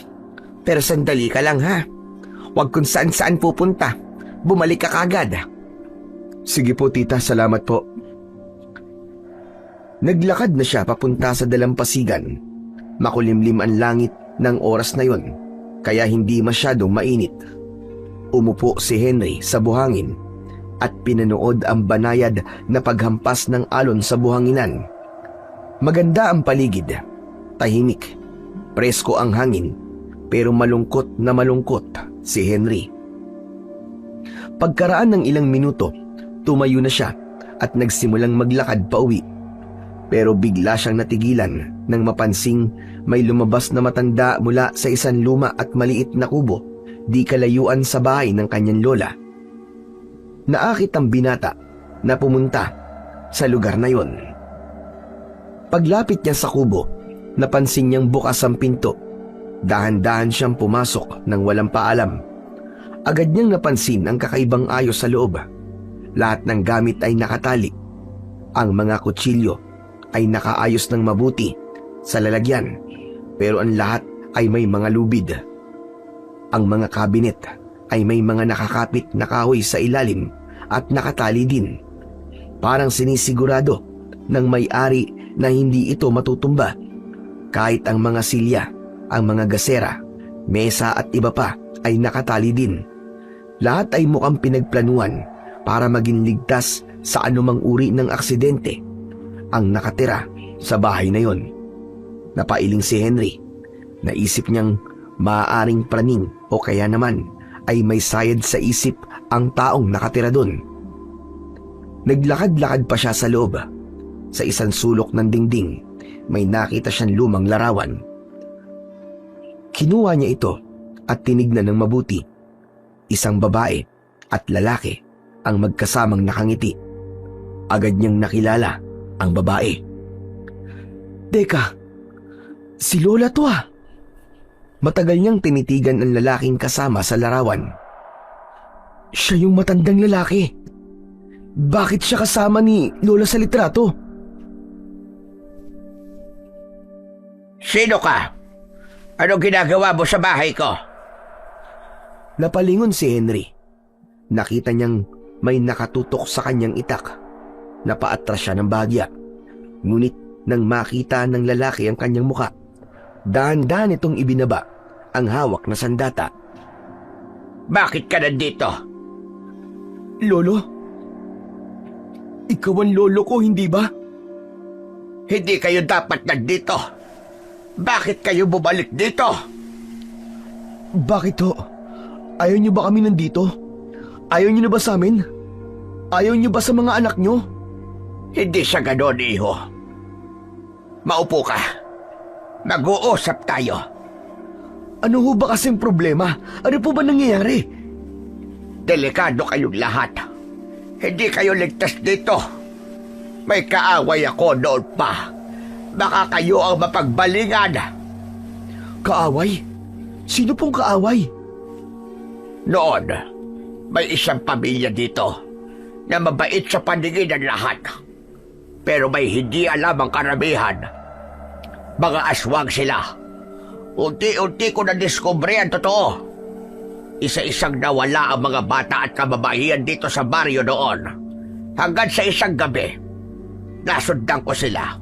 pero sandali ka lang ha. Huwag kung saan-saan pupunta. Bumalik ka kagad. Sige po, tita, salamat po. Naglakad na siya papunta sa dalampasigan. Makulimlim ang langit ng oras na yon, kaya hindi masyadong mainit. Umupo si Henry sa buhangin at pinanood ang banayad na paghampas ng alon sa buhanginan. Maganda ang paligid, tahimik, presko ang hangin, pero malungkot na malungkot si Henry. Pagkaraan ng ilang minuto, tumayo na siya at nagsimulang maglakad pa uwi. Pero bigla siyang natigilan nang mapansing may lumabas na matanda mula sa isang luma at maliit na kubo di kalayuan sa bahay ng kanyang lola. Naakit ang binata na pumunta sa lugar na yon. Paglapit niya sa kubo, napansin niyang bukas ang pinto. Dahan-dahan siyang pumasok nang walang paalam. Agad niyang napansin ang kakaibang ayos sa loob. Lahat ng gamit ay nakatali. Ang mga kutsilyo ay nakaayos ng mabuti sa lalagyan, pero ang lahat ay may mga lubid. Ang mga kabinet ay may mga nakakapit na kahoy sa ilalim at nakatali din. Parang sinisigurado ng may-ari na hindi ito matutumba. Kahit ang mga silya, ang mga gasera, mesa at iba pa ay nakatali din. Lahat ay mukhang pinagplanuhan para maging ligtas sa anumang uri ng aksidente ang nakatira sa bahay na yon. Napailing si Henry. Naisip niyang maaaring praning o kaya naman ay may sayad sa isip ang taong nakatira doon. Naglakad-lakad pa siya sa loob. Sa isang sulok ng dingding, may nakita siyang lumang larawan. Kinuha niya ito at tinignan ng mabuti. Isang babae at lalaki ang magkasamang nakangiti. Agad niyang nakilala ang babae. Teka, si Lola to ah. Matagal niyang tinitigan ang lalaking kasama sa larawan. Siya yung matandang lalaki. Bakit siya kasama ni Lola sa litrato? Sino ka? Anong ginagawa mo sa bahay ko? Napalingon si Henry. Nakita niyang may nakatutok sa kanyang itak. Napaatras siya ng bahagya. Ngunit nang makita ng lalaki ang kanyang muka, dahan-dahan itong ibinaba ang hawak na sandata. Bakit ka nandito? Lolo? Ikaw ang lolo ko, hindi ba? Hindi kayo dapat nandito. Bakit kayo bumalik dito? Bakit ho? Ayaw niyo ba kami nandito? Ayaw niyo na ba sa amin? Ayaw niyo ba sa mga anak niyo? Hindi siya ganon, iho. Maupo ka. Mag-uusap tayo. Ano ho ba kasing problema? Ano po ba nangyayari? Delikado kayong lahat. Hindi kayo ligtas dito. May kaaway ako noon pa. Baka kayo ang mapagbalingan. Kaaway? Sino pong kaaway? Noon, may isang pamilya dito na mabait sa paningin ng lahat. Pero may hindi alam ang karamihan. Mga aswang sila. Unti-unti ko na-discovery ang totoo. Isa-isang nawala ang mga bata at kababaihan dito sa baryo noon. Hanggang sa isang gabi, nasundan ko sila.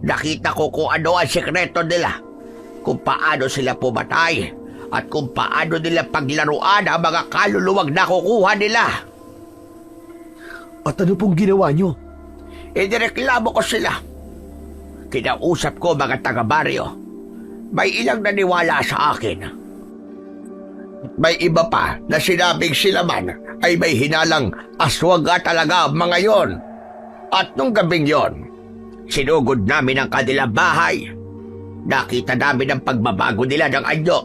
Nakita ko kung ano ang sikreto nila, kung paano sila pumatay, at kung paano nila paglaruan ang mga kaluluwang nakukuha nila. At ano pong ginawa niyo? Inireklamo ko sila. Kinausap ko mga taga-baryo. May ilang naniwala sa akin. May iba pa na sinabing sila man ay may hinalang aswang nga talaga ang mga yon. At nung gabing yon, sinugod namin ang kanilang bahay. Nakita namin ang pagbabago nila ng anyo.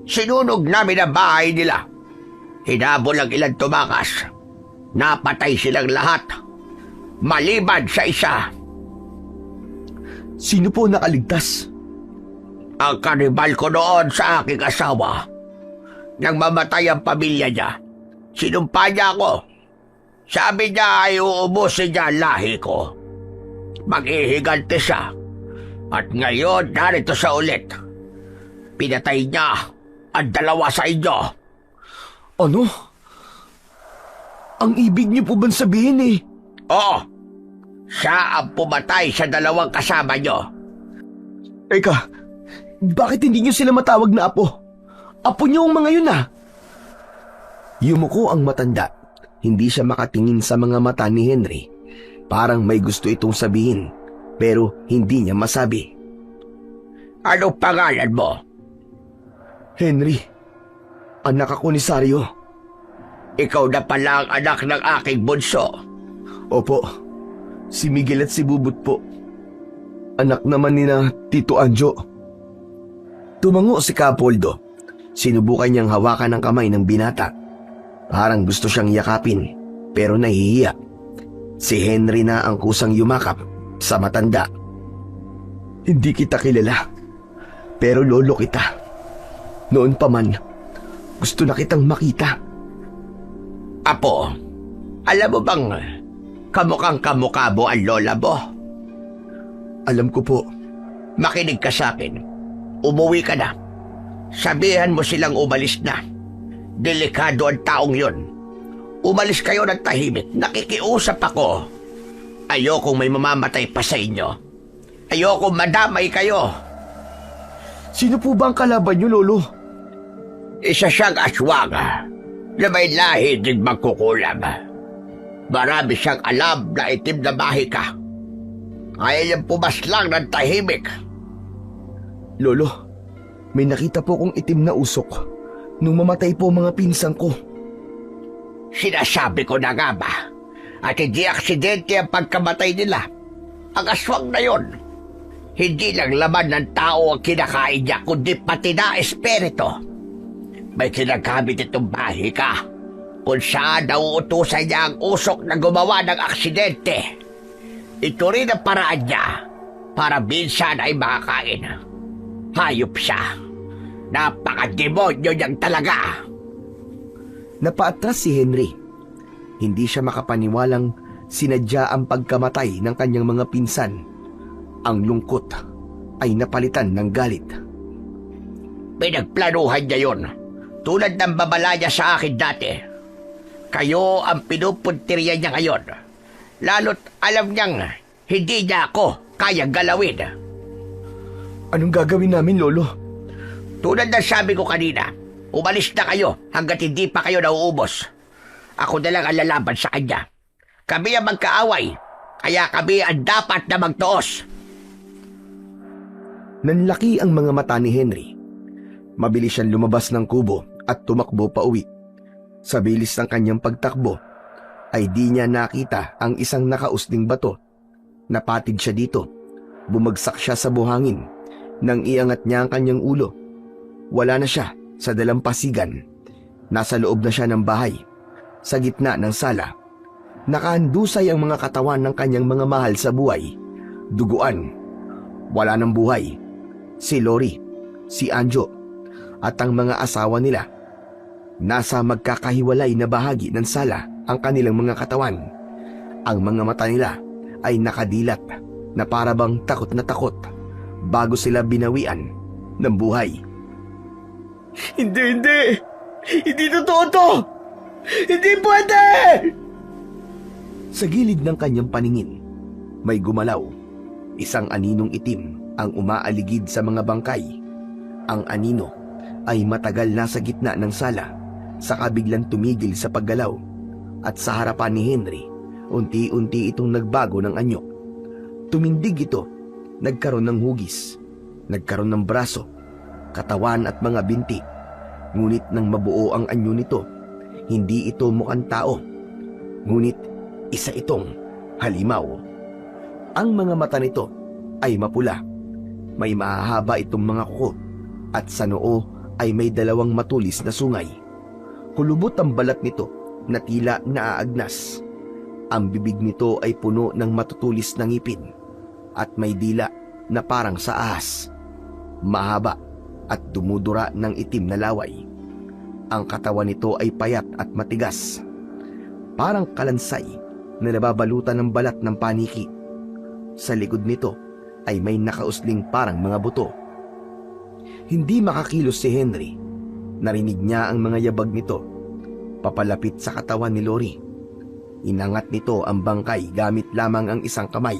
Sinunog namin ang bahay nila. Hinabol ang ilang tumakas. Napatay silang lahat. Maliban sa isa. Sino po nakaligtas? Ang kanibal ko noon sa aking asawa. Nang mamatay ang pamilya niya, sinumpa niya ako. Sabi niya ay uubusin niya ang lahi ko. Mag-ihiganti siya. At ngayon, narito sa ulit. Pinatay niya ang dalawa sa inyo. Ano? Ang ibig niyo po bang sabihin eh? Oo. Siya ang pumatay sa dalawang kasama niyo. Eka, bakit hindi niyo sila matawag na apo? Apo niyo ang mga yun ah. Yumuko ang matanda. Hindi siya makatingin sa mga mata ni Henry. Parang may gusto itong sabihin, pero hindi niya masabi. Ano pangalan mo? Henry, anak ako ni Sario. Ikaw na pala ang anak ng aking bunso. Opo, si Miguel at si Bubut po. Anak naman ni na Tito Anjo. Tumango si Capoldo. Sinubukan niyang hawakan ang kamay ng binata. Parang gusto siyang yakapin, pero nahihiya. Si Henry na ang kusang yumakap sa matanda. Hindi kita kilala, pero lolo kita. Noon pa man, gusto na kitang makita. Apo, alam mo bang kamukhang kamukha mo ang lola mo? Alam ko po. Makinig ka sa akin. Umuwi ka na. Sabihan mo silang umalis na. Delikado ang taong yun. Umalis kayo ng tahimik. Nakikiusap ako. Ayokong may mamamatay pa sa inyo. Ayokong madamay kayo. Sino po ba ang kalaban niyo, Lolo? Isa siyang aswang na may lahi din magkukulam. Marami siyang alam na itim na mahika. Kaya niyang pumaslang ng tahimik. Lolo, may nakita po kong itim na usok nung mamatay po mga pinsan ko. Sinasabi ko na nga ba? At hindi aksidente ang pagkamatay nila. Ang aswang na yon, hindi lang laman ng tao ang kinakain niya, kundi pati na espiritu. May kinagamit itong bahika kung saan nauutusan niya ang usok na gumawa ng aksidente. Ito rin ang paraan niya para minsan ay makakain. Hayop siya. Napakademonyo niyang talaga. Napaatras si Henry. Hindi siya makapaniwalang sinadya ang pagkamatay ng kanyang mga pinsan. Ang lungkot ay napalitan ng galit. Pinagplanuhan niya yun. Tulad ng babala niya sa akin dati. Kayo ang pinupuntirya niya ngayon. Lalo't alam niyang hindi niya ako kayang galawin. Anong gagawin namin, Lolo? Tulad ng sabi ko kanina, umalis na kayo hanggat hindi pa kayo nauubos. Ako na lang ang lalaban sa kanya. Kami ang magkaaway, kaya kami ang dapat na magtuos. Nanlaki ang mga mata ni Henry. Mabilis siyang lumabas ng kubo at tumakbo pa uwi. Sa bilis ng kanyang pagtakbo, ay di niya nakita ang isang nakausling bato. Napatid siya dito. Bumagsak siya sa buhangin. Nang iangat niya ang kanyang ulo, wala na siya sa dalampasigan. Nasa loob na siya ng bahay. Sa gitna ng sala, nakahandusay ang mga katawan ng kanyang mga mahal sa buhay. Duguan. Wala ng buhay. Si Lori, si Anjo, at ang mga asawa nila. Nasa magkakahiwalay na bahagi ng sala ang kanilang mga katawan. Ang mga mata nila ay nakadilat na parabang takot na takot bago sila binawian ng buhay. Hindi! Hindi totoo to! Hindi pwede! Sa gilid ng kanyang paningin, may gumalaw. Isang aninong itim ang umaaligid sa mga bangkay. Ang anino ay matagal na sa gitna ng sala, saka biglang tumigil sa paggalaw. At sa harapan ni Henry, unti-unti itong nagbago ng anyo. Tumindig ito, nagkaroon ng hugis, nagkaroon ng braso, katawan at mga binti. Ngunit nang mabuo ang anyo nito, hindi ito mukhang tao. Ngunit isa itong halimaw. Ang mga mata nito ay mapula. May mahahaba itong mga kuko at sa noo ay may dalawang matulis na sungay. Kulubot ang balat nito na tila naaagnas. Ang bibig nito ay puno ng matutulis na ngipin at may dila na parang sa ahas. Mahaba at dumudura ng itim na laway. Ang katawan nito ay payat at matigas. Parang kalansay na nababalutan ng balat ng paniki. Sa likod nito ay may nakausling parang mga buto. Hindi makakilos si Henry. Narinig niya ang mga yabag nito. Papalapit sa katawan ni Lori. Inangat nito ang bangkay gamit lamang ang isang kamay.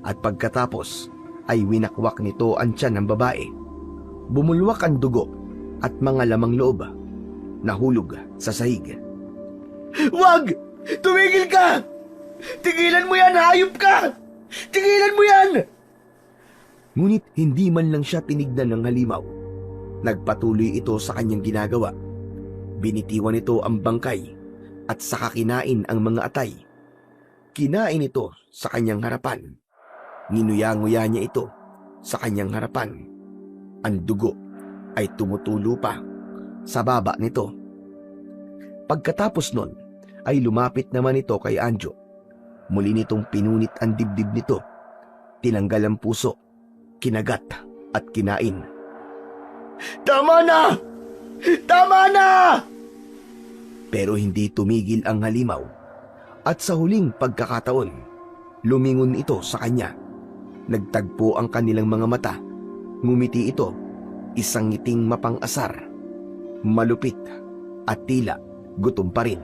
At pagkatapos ay winakwak nito ang tiyan ng babae. Bumulwak ang dugo at mga lamang loob. Nahulog sa sahig. Wag! Tumigil ka! Tigilan mo yan! Hayop ka! Tigilan mo yan! Ngunit hindi man lang siya tinignan ng halimaw. Nagpatuloy ito sa kanyang ginagawa. Binitiwan ito ang bangkay at saka kinain ang mga atay. Kinain ito sa kanyang harapan. Ninuya-nguya niya ito sa kanyang harapan. Ang dugo ay tumutulo pa sa baba nito. Pagkatapos nun, ay lumapit naman ito kay Anjo. Muli nitong pinunit ang dibdib nito. Tinanggal ang puso, kinagat at kinain. Tama na! Tama na! Pero hindi tumigil ang halimaw. At sa huling pagkakataon, lumingon ito sa kanya. Nagtagpo ang kanilang mga mata. Ngumiti ito, isang ngiting mapang-asar, malupit at tila gutom pa rin.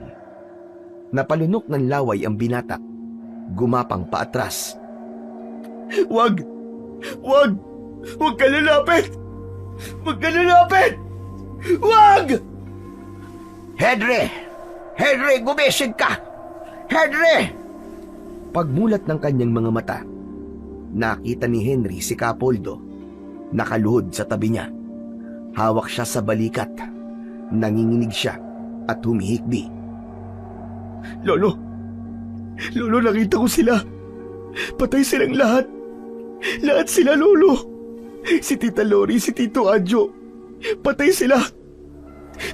Napalunok ng laway ang binata. Gumapang paatras. Wag! Wag! Wag ka lalapit! Wag ka lalapit! Wag! Henry! Henry, gumising ka! Henry! Pagmulat ng kanyang mga mata, nakita ni Henry si Capoldo. Nakaluhod sa tabi niya. Hawak siya sa balikat. Nanginginig siya at humihikbi. Lolo! Lolo, nakita ko sila. Patay silang lahat. Lahat sila, Lolo. Si Tita Lori, si Tito Adjo. Patay sila.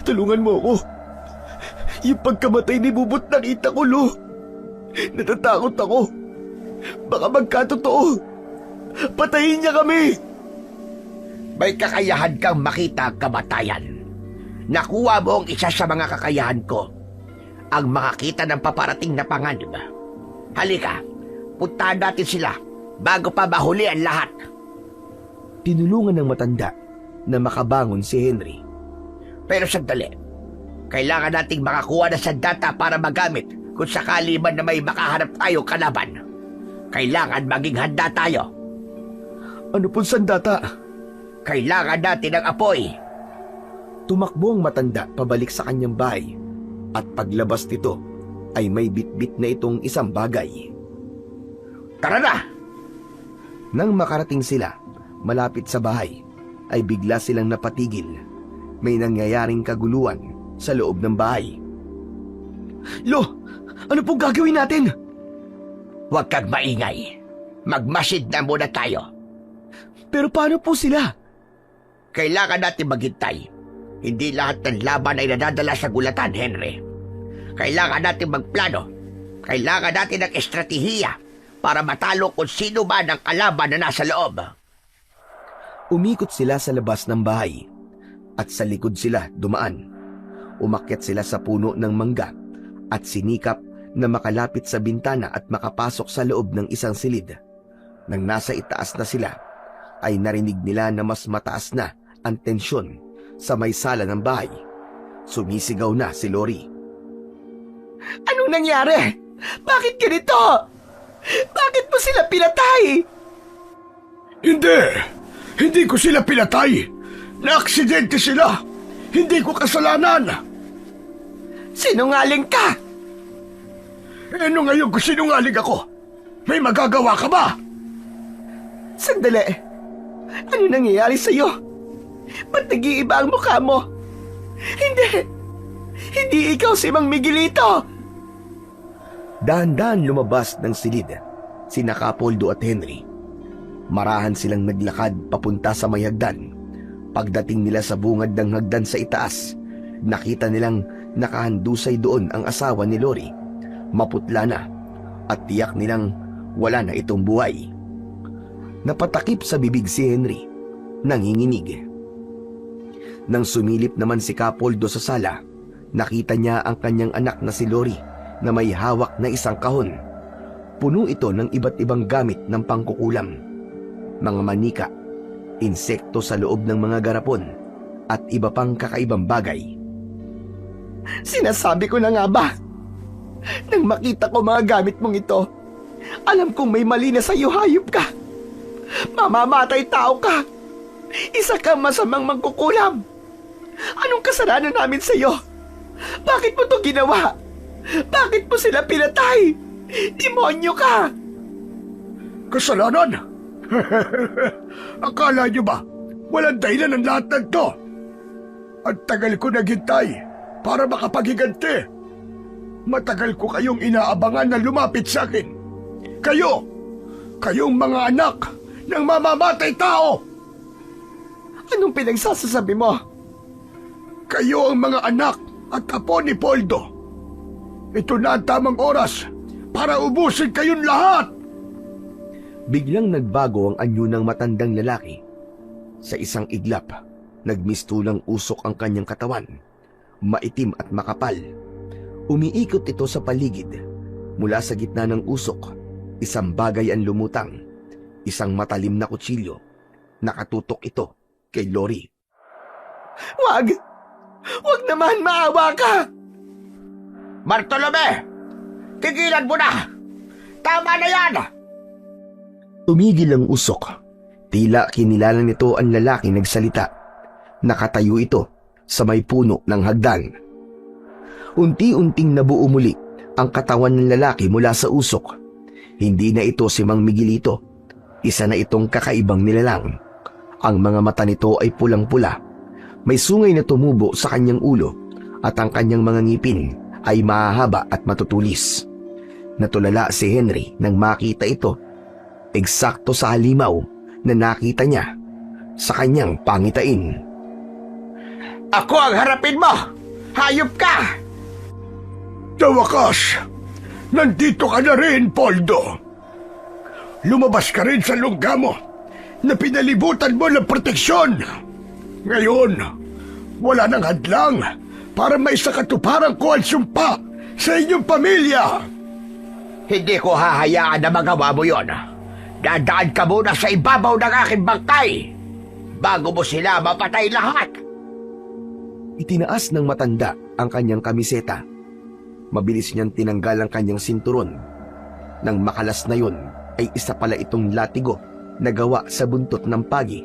Tulungan mo ako. Yung pagkamatay ni Bubot nakita ko, Lo. Natatakot ako. Baka magkatotoo. Patayin niya kami. May kakayahan kang makita ang kamatayan. Nakuha mo ang isa sa mga kakayahan ko. Ang makakita ng paparating na panganib. Halika, puntahan natin sila bago pa mahuli ang lahat. Tinulungan ng matanda na makabangon si Henry. Pero sandali, kailangan nating makakuha na sandata para magamit kung sakali man na may makaharap tayo kalaban. Kailangan maging handa tayo. Ano pong sandata? Kailangan natin ng apoy. Tumakbo ang matanda pabalik sa kanyang bahay at paglabas nito ay may bitbit na itong isang bagay. Tara na! Nang makarating sila malapit sa bahay ay bigla silang napatigil. May nangyayaring kaguluhan sa loob ng bahay. Lo, ano pong gagawin natin? Huwag kang maingay. Magmasid na muna tayo. Pero paano po sila? Kailangan natin maghintay. Hindi lahat ng laban ay nadadala sa gulatan, Henry. Kailangan natin magplano. Kailangan natin ng estratehiya para matalo kung sino man ang kalaban na nasa loob. Umikot sila sa labas ng bahay at sa likod sila dumaan. Umakyat sila sa puno ng mangga at sinikap na makalapit sa bintana at makapasok sa loob ng isang silid. Nang nasa itaas na sila, ay narinig nila na mas mataas na ang tensyon sa may sala ng bahay. Sumisigaw na si Lori. Anong nangyari? Bakit ganito? Bakit mo sila pinatay? Hindi! Hindi ko sila pinatay! Naaksidente sila! Hindi ko kasalanan! Sinungaling ka! Ano ngayon kung sinungaling ako? May magagawa ka ba? Sandali. Ano nangyayari sa'yo? Ba't nag-iiba ang mukha mo? Hindi! Hindi ikaw si Mang Miguelito! Dahan-dahan lumabas ng silid sina Capoldo at Henry. Marahan silang naglakad papunta sa may hagdan. Pagdating nila sa bungad ng hagdan sa itaas, nakita nilang nakahandusay doon ang asawa ni Lori. Maputla na at tiyak nilang wala na itong buhay. Napatakip sa bibig si Henry, nanginginig. Nang sumilip naman si Capoldo sa sala, nakita niya ang kanyang anak na si Lori na may hawak na isang kahon. Puno ito ng iba't ibang gamit ng pangkukulam. Mga manika, insekto sa loob ng mga garapon, at iba pang kakaibang bagay. Sinasabi ko na nga ba? Nang makita ko mga gamit mong ito, alam kong may mali na sa'yo, hayop ka. Mamamatay tao ka. Isa kang masamang mangkukulam. Anong kasalanan namin sa'yo? Bakit mo to ginawa? Bakit mo sila pinatay? Demonyo ka! Kasalanan? Akala niyo ba walang dahilan ng lahat ng to? Ang tagal ko naghintay para makapaghiganti. Matagal ko kayong inaabangan na lumapit sa akin. Kayong mga anak ng mamamatay tao! Anong pinagsasasabi mo? Kayo ang mga anak at apo ni Poldo. Ito na ang tamang oras para ubusin kayong lahat! Biglang nagbago ang anyo ng matandang lalaki. Sa isang iglap, nagmistulang usok ang kanyang katawan. Maitim at makapal. Umiikot ito sa paligid. Mula sa gitna ng usok, isang bagay ang lumutang. Isang matalim na kutsilyo. Nakatutok ito kay Lori. Wag! Huwag naman, maawa ka! Bartolome! Tigilan mo na! Tama na yan! Tumigil ang usok. Tila kinilala nito ang lalaki nagsalita. Nakatayo ito sa may puno ng hagdan. Unti-unting nabuo muli ang katawan ng lalaki mula sa usok. Hindi na ito si Mang Miguelito. Isa na itong kakaibang nilalang. Ang mga mata nito ay pulang-pula. May sungay na tumubo sa kanyang ulo at ang kanyang mga ngipin ay mahahaba at matutulis. Natulala si Henry nang makita ito. Eksakto sa halimaw na nakita niya sa kanyang pangitain. Ako ang harapin mo! Hayop ka! Sa wakas, nandito ka na rin, Poldo. Lumabas ka rin sa lungga mo na pinalibutan mo ng proteksyon. Ngayon, wala nang hadlang para may sakatuparan ko ang sumpa sa inyong pamilya. Hindi ko hahayaan na magawa mo yon. Dadaan ka muna sa ibabaw ng aking bangkay bago mo sila mapatay lahat. Itinaas ng matanda ang kanyang kamiseta. Mabilis niyang tinanggal ang kanyang sinturon. Nang makalas na yun, ay isa pala itong latigo na gawa sa buntot ng pagi.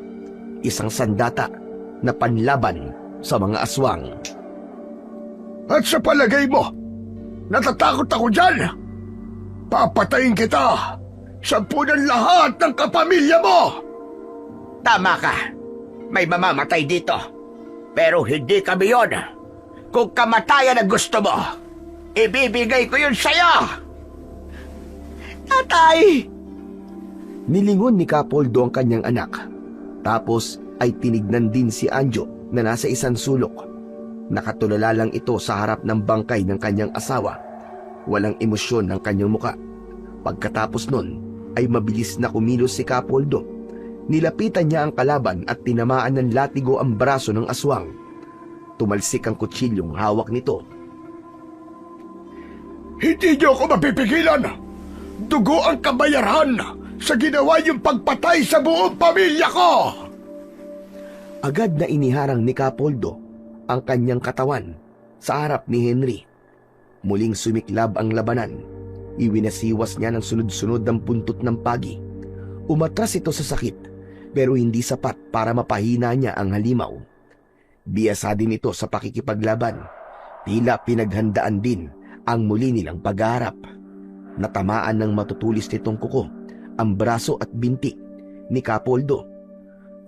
Isang sandata na panlaban sa mga aswang. At sa palagay mo, natatakot ako dyan. Papatayin kita sa punan lahat ng kapamilya mo. Tama ka. May mamamatay dito. Pero hindi kami yon. Kung kamatayan ang gusto mo, ibibigay ko yun sa'yo! Tatay! Nilingon ni Capoldo ang kanyang anak. Tapos ay tinignan din si Anjo na nasa isang sulok. Nakatulala lang ito sa harap ng bangkay ng kanyang asawa. Walang emosyon ang kanyang muka. Pagkatapos nun, ay mabilis na kumilos si Capoldo. Nilapitan niya ang kalaban at tinamaan ng latigo ang braso ng aswang. Tumalsik ang kutsilyong hawak nito. Hindi niyo ako mapipigilan. Dugo ang kabayaran sa ginawa niyong pagpatay sa buong pamilya ko. Agad na iniharang ni Capoldo ang kanyang katawan sa harap ni Henry. Muling sumiklab ang labanan. Iwinasiwas niya ng sunod-sunod ang puntot ng pagi. Umatras ito sa sakit, pero hindi sapat para mapahina niya ang halimaw. Biyasa din ito sa pakikipaglaban. Tila pinaghandaan din ang muli nilang pagharap. Natamaan ng matutulis nitong kuko ang braso at binti ni Capoldo.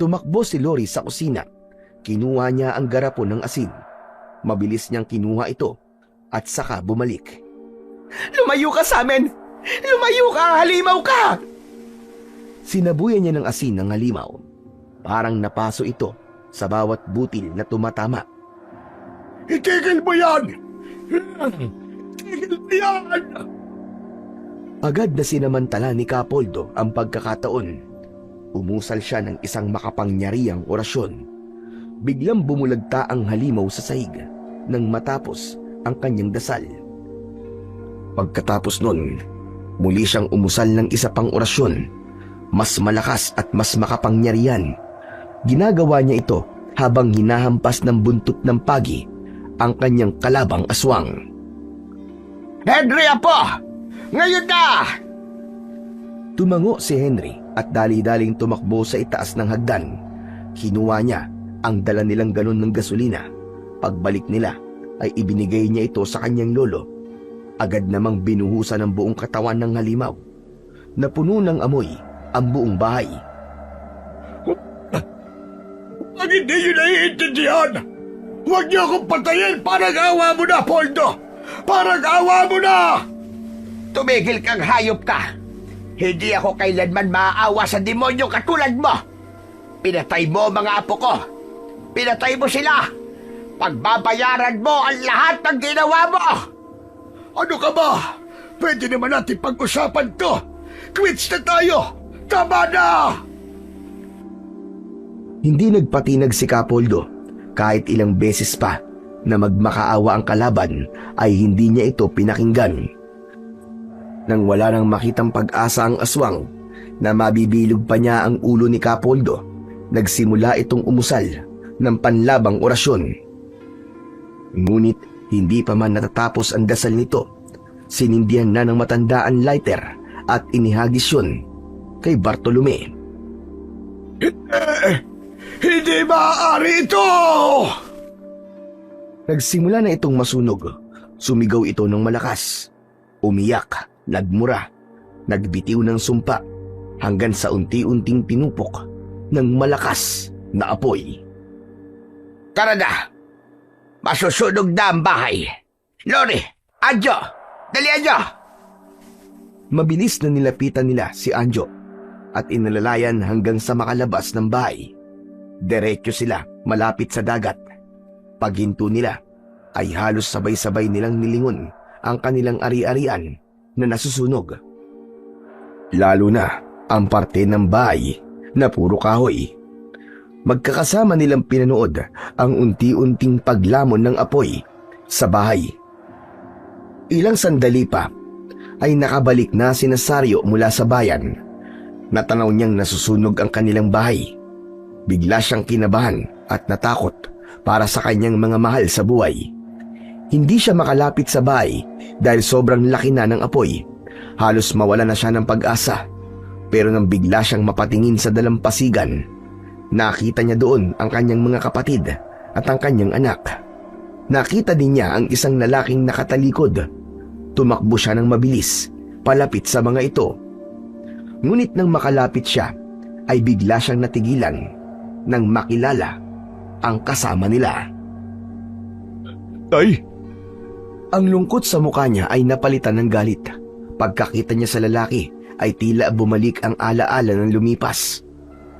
Tumakbo si Lori sa kusina. Kinuha niya ang garapon ng asin. Mabilis niyang kinuha ito at saka bumalik. Lumayo ka sa amin! Lumayo ka! Halimaw ka! Sinabuyan niya ng asin ang halimaw. Parang napaso ito sa bawat butil na tumatama. Itigil mo yan! Itigil mo yan! Agad na sinamantala ni Capoldo ang pagkakataon. Umusal siya ng isang makapangyarihang orasyon. Biglang bumulagta ang halimaw sa sahig nang matapos ang kanyang dasal. Pagkatapos nun, muli siyang umusal ng isa pang orasyon. Mas malakas at mas makapangyarihan. Ginagawa niya ito habang hinahampas ng buntot ng pagi ang kanyang kalabang aswang. Henry, apo! Ngayon na! Tumango si Henry at dali-daling tumakbo sa itaas ng hagdan. Kinuha niya ang dala nilang galon ng gasolina. Pagbalik nila ay ibinigay niya ito sa kanyang lolo. Agad namang binuhusan ang buong katawan ng halimaw. Napuno ng amoy ang buong bahay. Ang hindi nyo naiintindihan, huwag niyo akong patayin. Parang awa mo na, Poldo! Parang awa mo na! Tumigil kang hayop ka! Hindi ako kailanman maaawa sa demonyo katulad mo! Pinatay mo mga apo ko! Pinatay mo sila! Pagbabayaran mo ang lahat ng ginawa mo! Ano ka ba? Pwede naman natin pag-usapan to. Quits na tayo! Tama na! Hindi nagpatinag si Capoldo. Kahit ilang beses pa na magmakaawa ang kalaban ay hindi niya ito pinakinggan. Nang wala nang makitang pag-asa ang aswang na mabibilog pa niya ang ulo ni Capoldo, nagsimula itong umusal ng panlabang orasyon. Ngunit hindi pa man natatapos ang dasal nito, sinindihan na ng matanda ang lighter at inihagis yun kay Bartolome. Hindi maaari ito! Nagsimula na itong masunog. Sumigaw ito ng malakas. Umiyak, nagmura, nagbitiw ng sumpa hanggang sa unti-unting tinupok ng malakas na apoy. Tara na! Masusunog na ang bahay! Lori! Anjo! Dali, Anjo! Mabilis na nilapitan nila si Anjo at inalalayan hanggang sa makalabas ng bahay. Diretso sila malapit sa dagat. Paghinto nila ay halos sabay-sabay nilang nilingon ang kanilang ari-arian na nasusunog. Lalo na ang parte ng bahay na puro kahoy. Magkakasama nilang pinanood ang unti-unting paglamon ng apoy sa bahay. Ilang sandali pa ay nakabalik na si Nazario mula sa bayan. Natanaw niyang nasusunog ang kanilang bahay. Bigla siyang kinabahan at natakot para sa kanyang mga mahal sa buhay. Hindi siya makalapit sa bahay dahil sobrang laki na ng apoy. Halos mawala na siya ng pag-asa. Pero nang bigla siyang mapatingin sa dalampasigan, nakita niya doon ang kanyang mga kapatid at ang kanyang anak. Nakita din niya ang isang lalaking nakatalikod. Tumakbo siya ng mabilis, palapit sa mga ito. Ngunit nang makalapit siya, ay bigla siyang natigilan nang makilala ang kasama nila. Tay, Ang lungkot sa mukha niya ay napalitan ng galit. Pagkakita niya sa lalaki ay tila bumalik ang alaala ng lumipas.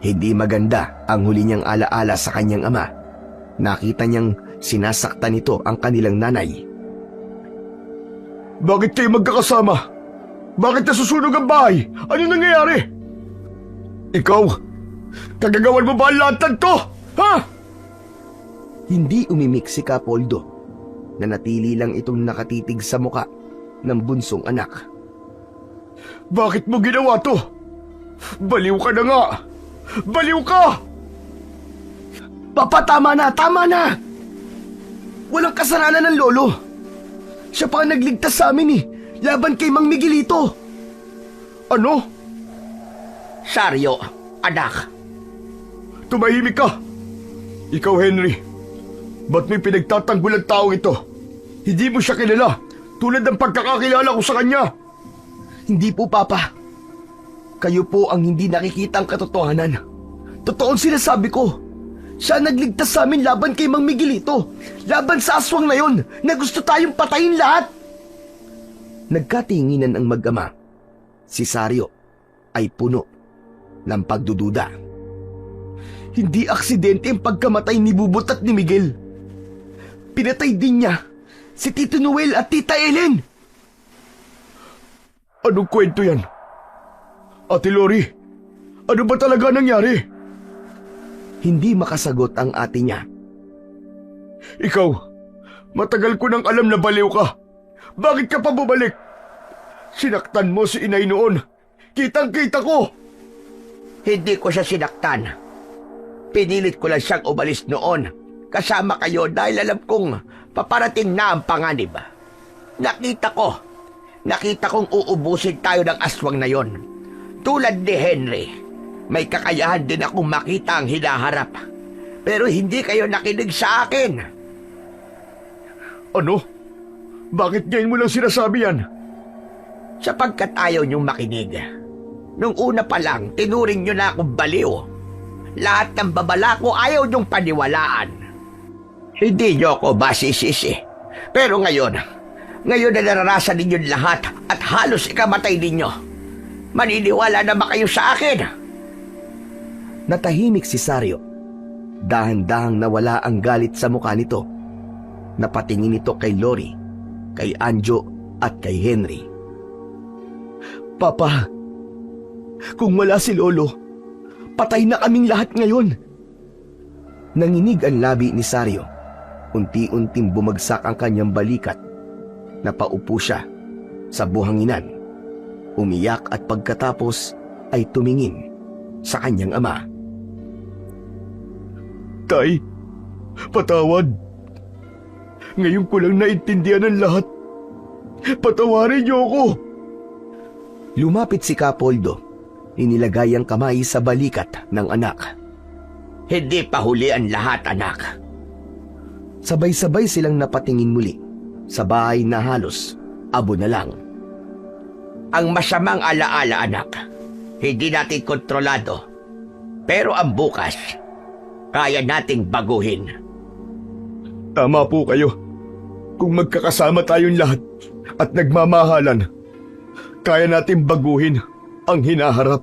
Hindi maganda ang huli niyang alaala sa kanyang ama. Nakita niyang sinasaktan nito ang kanilang nanay. bakit kayo magkakasama? Bakit nasusunog ang bahay? Ano nangyayari? Ikaw, kagagawan mo ba ang lahat ng to? Ha? Hindi umimik si Capoldo. Nanatili lang itong nakatitig sa muka ng bunsong anak. Bakit mo ginawa to? Baliw ka na nga! Baliw ka! Papa, tama na! Tama na! Walang kasalanan ng lolo. Siya pa ang nagligtas sa amin laban kay Mang Miguelito. Ano? Sario, anak. Tumahimik ka! Ikaw, Henry, ba't may pinagtatanggol ang taong ito? Hindi mo siya kilala, tulad ng pagkakakilala ko sa kanya. Hindi po, Papa. Kayo po ang hindi nakikita ang katotohanan. Totoo ang sinasabi ko. Siya nagligtas sa amin laban kay Mang Miguelito. Laban sa aswang na yon na gusto tayong patayin lahat. Nagkatinginan ang mag-ama. Si Sario ay puno ng pagdududa. Hindi aksidente ang pagkamatay ni Bubot at ni Miguel. Pinatay din niya si Tito Noel at Tita Ellen. Anong kwento yan? Ate Lori, ano ba talaga nangyari? Hindi makasagot ang ate niya. Ikaw, matagal ko nang alam na baliw ka. Bakit ka pa bumalik? Sinaktan mo si inay noon. Kitang-kita ko. Hindi ko siya sinaktan. Pinilit ko lang siyang umalis noon. Kasama kayo dahil alam kong paparating na ang panganib. Nakita kong uubusin tayo ng aswang na yon. Tulad ni Henry, may kakayahan din akong makita ang hinaharap. Pero hindi kayo nakinig sa akin. Ano? Bakit ngayon mo lang sinasabi yan? Sapagkat ayaw niyong makinig. Nung una pa lang, tinuring niyo na akong baliw. Lahat ng babala ko ayaw niyong paniwalaan. Hindi niyo ako masisisi. Pero ngayon na naranasan ninyo lahat at halos ikamatay ninyo, maniniwala na ba kayo sa akin? Natahimik si Sario. Dahan-dahang nawala ang galit sa mukha nito. Napatingin ito kay Lori, kay Anjo at kay Henry. Papa, kung wala si Lolo, patay na kaming lahat ngayon. Nanginig ang labi ni Sario. Unti-unting bumagsak ang kanyang balikat. Napaupo siya sa buhanginan. Umiyak at pagkatapos ay tumingin sa kanyang ama. Tay, patawad. Ngayon ko lang naintindihan ang lahat. Patawarin niyo ako. Lumapit si Capoldo. Inilagay ang kamay sa balikat ng anak. Hindi pa huli ang lahat, anak. Sabay-sabay silang napatingin muli sa bahay na halos abo na lang. Ang masamang alaala, anak, hindi natin kontrolado. Pero ang bukas, kaya nating baguhin. Tama po kayo. Kung magkakasama tayong lahat at nagmamahalan, kaya natin baguhin ang hinaharap.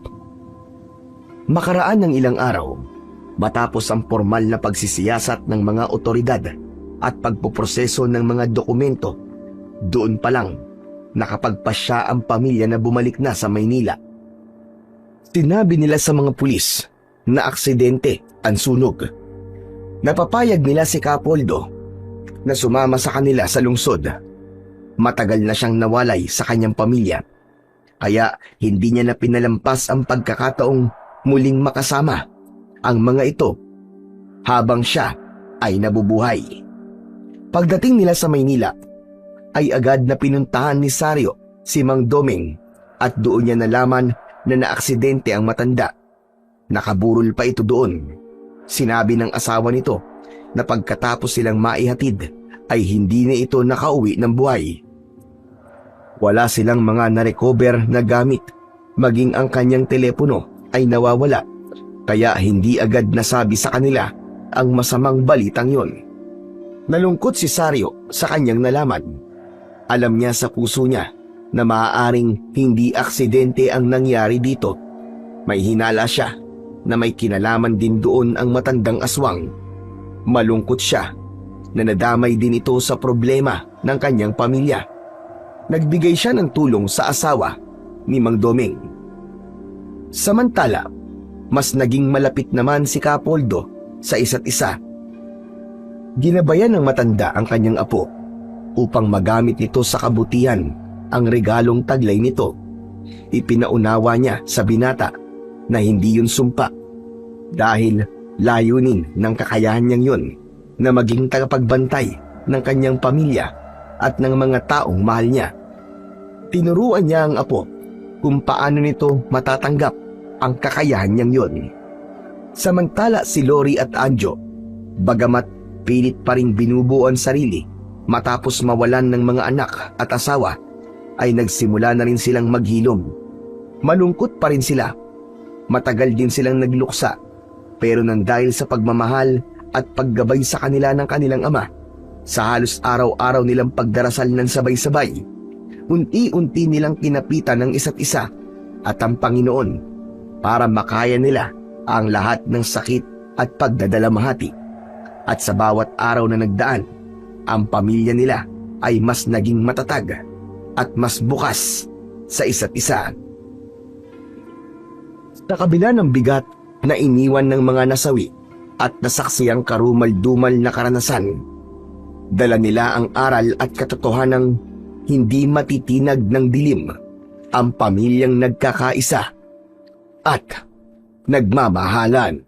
Makaraan ng ilang araw, matapos ang formal na pagsisiyasat ng mga otoridad at pagpoproseso ng mga dokumento, doon pa lang nakapagpasya ang pamilya na bumalik na sa Maynila. Sinabi nila sa mga pulis na aksidente ang sunog. Napapayag nila si Capoldo na sumama sa kanila sa lungsod. Matagal na siyang nawalay sa kanyang pamilya, kaya hindi niya na pinalampas ang pagkakataong muling makasama ang mga ito habang siya ay nabubuhay. Pagdating nila sa Maynila, ay agad na pinuntahan ni Sario si Mang Doming at doon niya nalaman na naaksidente ang matanda. Nakaburol pa ito doon. Sinabi ng asawa nito na pagkatapos silang maihatid ay hindi na ito nakauwi ng buhay. Wala silang mga narecover na gamit, maging ang kanyang telepono ay nawawala, kaya hindi agad nasabi sa kanila ang masamang balitang yon. Nalungkot si Sario sa kanyang nalaman. Alam niya sa puso niya na maaaring hindi aksidente ang nangyari dito. May hinala siya na may kinalaman din doon ang matandang aswang. Malungkot siya na nadamay din ito sa problema ng kanyang pamilya. Nagbigay siya ng tulong sa asawa ni Mang Doming. Samantala, mas naging malapit naman si Capoldo sa isa't isa. Ginabayan ng matanda ang kanyang apo upang magamit nito sa kabutihan ang regalong taglay nito. Ipinaunawa niya sa binata na hindi yun sumpa dahil layunin ng kakayahan niyang yun na maging tagapagbantay ng kanyang pamilya at ng mga taong mahal niya. Tinuruan niya ang apo kung paano nito matatanggap ang kakayahan niyang yun. Samantala si Lori at Anjo, bagamat pilit pa ring binubuo ang sarili matapos mawalan ng mga anak at asawa, ay nagsimula na rin silang maghilom. Malungkot pa rin sila. Matagal din silang nagluksa, pero nang dahil sa pagmamahal at paggabay sa kanila ng kanilang ama, sa halos araw-araw nilang pagdarasal ng sabay-sabay, unti-unti nilang kinapitan ng isa't isa at ang Panginoon para makaya nila ang lahat ng sakit at pagdadalamhati. At sa bawat araw na nagdaan, ang pamilya nila ay mas naging matatag at mas bukas sa isa't isa. Sa kabila ng bigat na iniwan ng mga nasawi at nasaksiyang karumal-dumal na karanasan, dala nila ang aral at katotohanang hindi matitinag ng dilim ang pamilyang nagkakaisa at nagmamahalan.